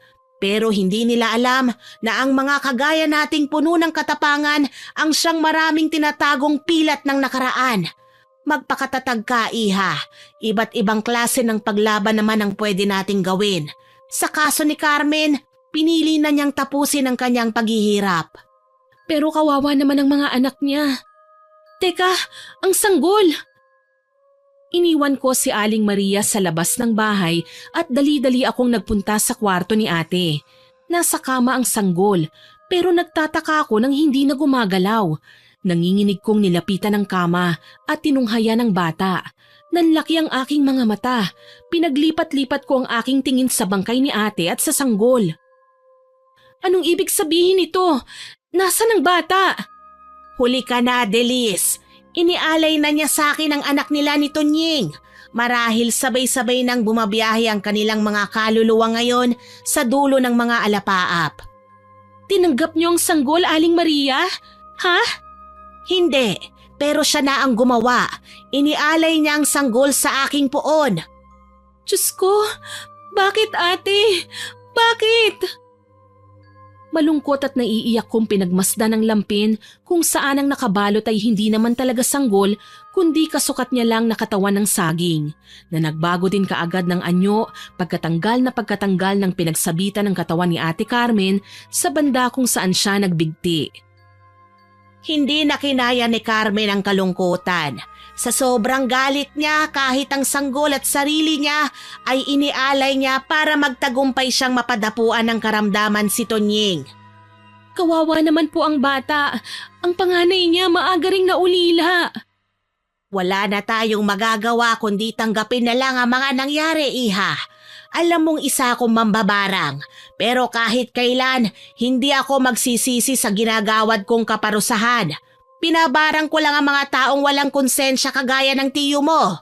Pero hindi nila alam na ang mga kagaya nating puno ng katapangan ang siyang maraming tinatagong pilat ng nakaraan. Magpakatatag ka, iha. Iba't ibang klase ng paglaban naman ang pwede nating gawin. Sa kaso ni Carmen, pinili na niyang tapusin ang kanyang paghihirap. Pero kawawa naman ang mga anak niya. Teka, ang sanggol! Iniwan ko si Aling Maria sa labas ng bahay at dali-dali akong nagpunta sa kwarto ni ate. Nasa kama ang sanggol pero nagtataka ako nang hindi na gumagalaw. Nanginginig kong nilapitan ng kama at tinunghaya ng bata. Nanlaki ang aking mga mata. Pinaglipat-lipat ko ang aking tingin sa bangkay ni ate at sa sanggol. Anong ibig sabihin ito? Nasaan ang bata? Huli ka na, Delis. Inialay na niya sa akin ang anak nila ni Tonying. Marahil sabay-sabay nang bumabiyahe ang kanilang mga kaluluwa ngayon sa dulo ng mga alapaap. Tinanggap niyo ang sanggol, Aling Maria? Ha? Hindi, pero siya na ang gumawa. Inialay niya ang sanggol sa aking poon. Diyos ko, bakit ate? Bakit? Malungkot at naiiyak kong pinagmasdan ng lampin kung saan ang nakabalot ay hindi naman talaga sanggol kundi kasukat niya lang na katawan ng saging na nagbago din kaagad ng anyo pagkatanggal ng pinagsabitan ng katawan ni Ate Carmen sa banda kung saan siya nagbigti. Hindi na kinaya ni Carmen ang kalungkutan. Sa sobrang galit niya kahit ang sanggol at sarili niya ay inialay niya para magtagumpay siyang mapadapuan ng karamdaman si Tonying. Kawawa naman po ang bata. Ang panganay niya maaga ring naulila. Wala na tayong magagawa kundi tanggapin na lang ang mga nangyari, iha. Alam mong isa akong mambabarang, pero kahit kailan, hindi ako magsisisi sa ginagawad kong kaparusahan. Binabarang ko lang ang mga taong walang konsensya kagaya ng tiyo mo.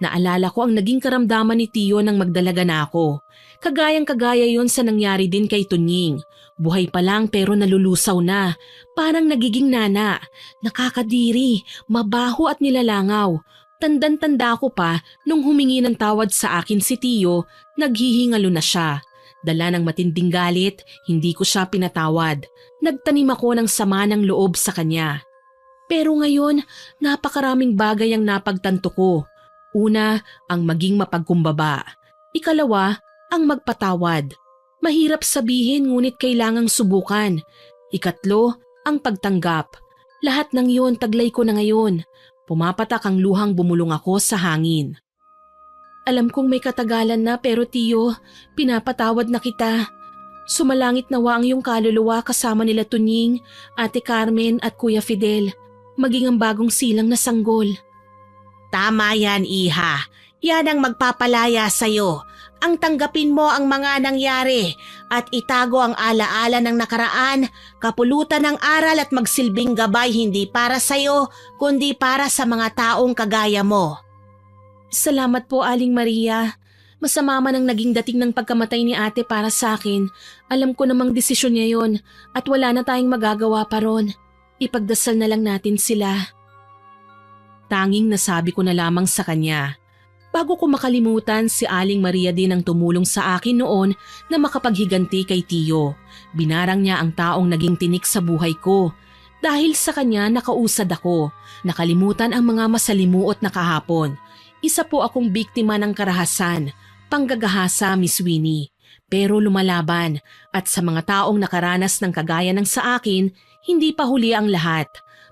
Naalala ko ang naging karamdaman ni Tiyo nang magdalaga na ako. Kagayang-kagaya yon sa nangyari din kay Tunying. Buhay pa lang pero nalulusaw na. Parang nagiging nana. Nakakadiri, mabaho at nilalangaw. Tandan-tanda ko pa nung humingi ng tawad sa akin si Tiyo, naghihingalo na siya. Dala ng matinding galit, hindi ko siya pinatawad. Nagtanim ako ng sama ng loob sa kanya. Pero ngayon, napakaraming bagay ang napagtanto ko. Una, ang maging mapagkumbaba. Ikalawa, ang magpatawad. Mahirap sabihin ngunit kailangang subukan. Ikatlo, ang pagtanggap. Lahat ng iyon taglay ko na ngayon. Pumapatak ang luhang bumulong ako sa hangin. Alam kong may katagalan na pero Tiyo, pinapatawad na kita. Sumalangit nawa ang iyong kaluluwa kasama nila Tunying, Ate Carmen at Kuya Fidel. Maging ang bagong silang na sanggol. Tama yan, Iha. Yan ang magpapalaya sa'yo. Ang tanggapin mo ang mga nangyari at itago ang alaala ng nakaraan, kapulutan ng aral at magsilbing gabay hindi para sa'yo, kundi para sa mga taong kagaya mo. Salamat po, Aling Maria. Masama man ang naging dating ng pagkamatay ni ate para sa akin. Alam ko namang desisyon niya yon at wala na tayong magagawa pa ron. Ipagdasal na lang natin sila. Tanging nasabi ko na lamang sa kanya. Bago ko makalimutan, si Aling Maria din ang tumulong sa akin noon na makapaghiganti kay Tiyo. Binarang niya ang taong naging tinik sa buhay ko. Dahil sa kanya nakausad ako. Nakalimutan ang mga masalimuot na kahapon. Isa po akong biktima ng karahasan, panggagahasa, Miss Winnie. Pero lumalaban at sa mga taong nakaranas ng kagaya ng sa akin, hindi pa huli ang lahat.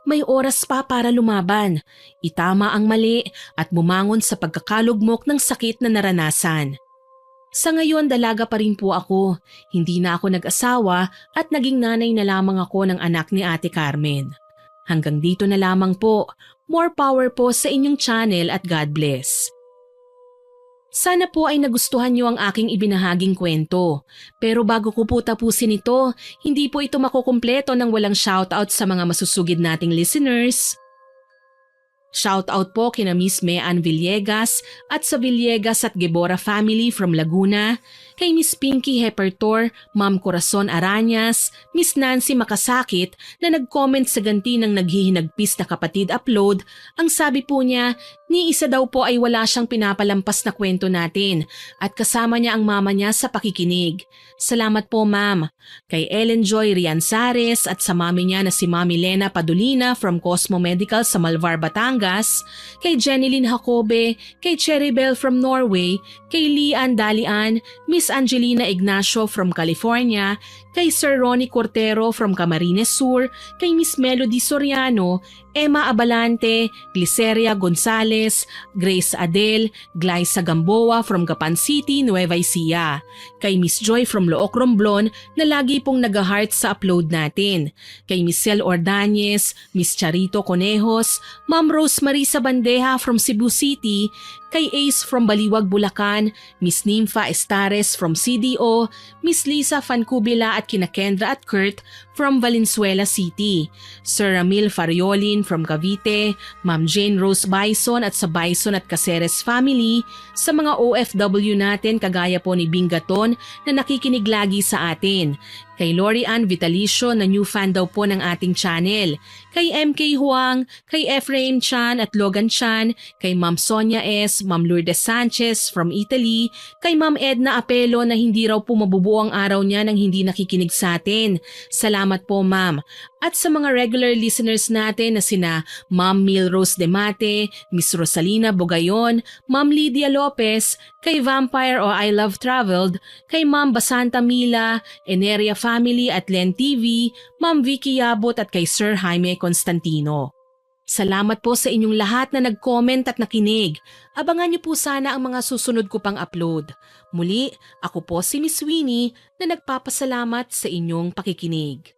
May oras pa para lumaban, itama ang mali at bumangon sa pagkakalugmok ng sakit na naranasan. Sa ngayon dalaga pa rin po ako, hindi na ako nag-asawa at naging nanay na lamang ako ng anak ni Ate Carmen. Hanggang dito na lamang po, more power po sa inyong channel at God bless. Sana po ay nagustuhan niyo ang aking ibinahaging kwento. Pero bago ko po tapusin ito, hindi po ito makukumpleto nang walang shoutout sa mga masusugid nating listeners. Shoutout po kina Miss Mean Villegas at sa Villegas at Gebora family from Laguna, kay Miss Pinky Hepertor, Ma'am Corazon Arañas, Miss Nancy Makasakit na nag-comment sa ganti ng naghihinagpis na kapatid upload. Ang sabi po niya, ni isa daw po ay wala siyang pinapalampas na kwento natin at kasama niya ang mama niya sa pakikinig. Salamat po ma'am. Kay Ellen Joy Rianzares at sa mami niya na si Mami Lena Padulina from Cosmo Medical sa Malvar, Batangas, kay Jeneline Jacobe, kay Cherry Bell from Norway, kay Lian Dalian, Miss Angelina Ignacio from California, kay Sir Ronnie Cortero from Camarines Sur, kay Miss Melody Soriano, Emma Abalante, Gliceria Gonzales, Grace Adel, Glyza Gamboa from Gapan City, Nueva Ecija, kay Miss Joy from Looc Romblon na lagi pong nag-heart sa upload natin, kay Miss Cel Ordañez, Miss Charito Conejos, Ma'am Rosemary Sabandeja from Cebu City, kay Ace from Baliwag, Bulacan, Miss Nympha Estares from CDO, Miss Lisa Fancubila at kina Kendra at Kurt from Valenzuela City, Sir Ramil Fariolin from Cavite, Ma'am Jane Rose Bison at sa Bison at Caceres family, sa mga OFW natin kagaya po ni Bingaton na nakikinig lagi sa atin, kay Lori Ann Vitalicio na new fan daw po ng ating channel, kay MK Huang, kay Ephraim Chan at Logan Chan, kay Ma'am Sonia S., Ma'am Lourdes Sanchez from Italy, kay Ma'am Edna Apelo na hindi raw po mabubuo ang araw niya nang hindi nakikinig sa atin. Salamat po ma'am. At sa mga regular listeners natin na sina Ma'am Milrose Demate, Miss Rosalina Bogayon, Ma'am Lydia Lopez, kay Vampire o I Love Traveled, kay Ma'am Basanta Mila, Eneria Family at Len TV, Ma'am Vicky Yabot at kay Sir Jaime Constantino. Salamat po sa inyong lahat na nag-comment at nakinig. Abangan niyo po sana ang mga susunod ko pang upload. Muli, ako po si Miss Winnie na nagpapasalamat sa inyong pakikinig.